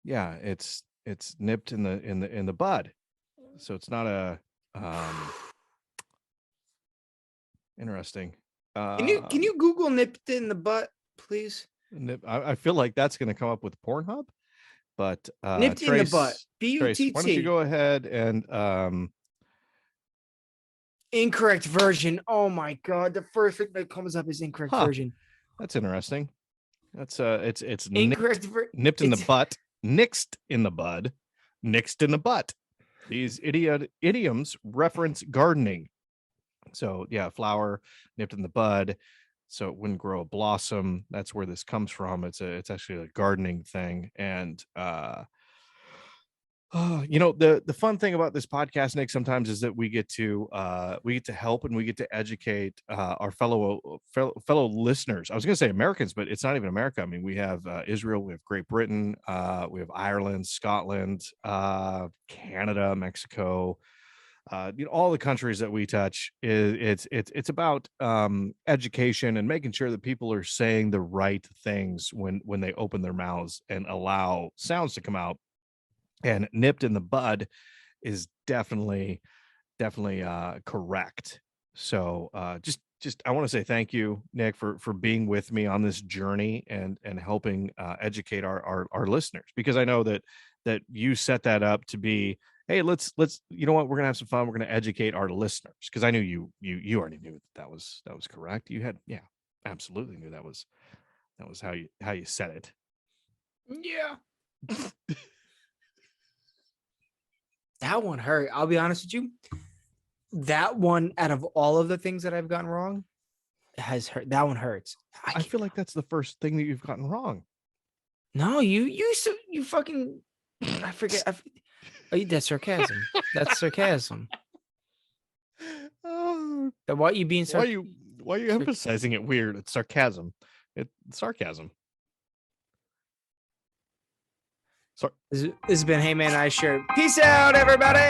yeah, it's nipped in the bud. So it's not a interesting. Can you Google nipped in the butt, please? I feel like that's going to come up with Pornhub, but Nipped in the butt. Trace, why don't you BUTT. go ahead and Incorrect version. Oh my god, the first thing that comes up is incorrect huh, version. that's interesting. That's it's Incorrect. nipped in the butt, nixed in the bud, nixed in the butt. These idioms reference gardening. So yeah, flower nipped in the bud, so it wouldn't grow a blossom. That's where this comes from. It's actually a gardening thing, and you know, the fun thing about this podcast, Nick, sometimes is that we get to help and we get to educate our fellow listeners. I was going to say Americans, but it's not even America. I mean, we have Israel, we have Great Britain, we have Ireland, Scotland, Canada, Mexico. You know, all the countries that we touch it's about education and making sure that people are saying the right things when they open their mouths and allow sounds to come out. And nipped in the bud is definitely correct. So just I want to say thank you, Nick, for being with me on this journey and helping educate our listeners, because I know that you set that up to be, hey, let's you know what, we're gonna have some fun, we're gonna educate our listeners, because I knew you already knew that was correct. You had, yeah, absolutely knew that was how you said it. Yeah. That one hurt. I'll be honest with you. That one, out of all of the things that I've gotten wrong, has hurt. That one hurts. I feel like that's the first thing that you've gotten wrong. No, you fucking. I forget. Oh, that's sarcasm. That's sarcasm. Oh, Why you being why are you emphasizing it weird? It's sarcasm. It's sarcasm. This has been Hey Man I Shirt. Peace out, everybody.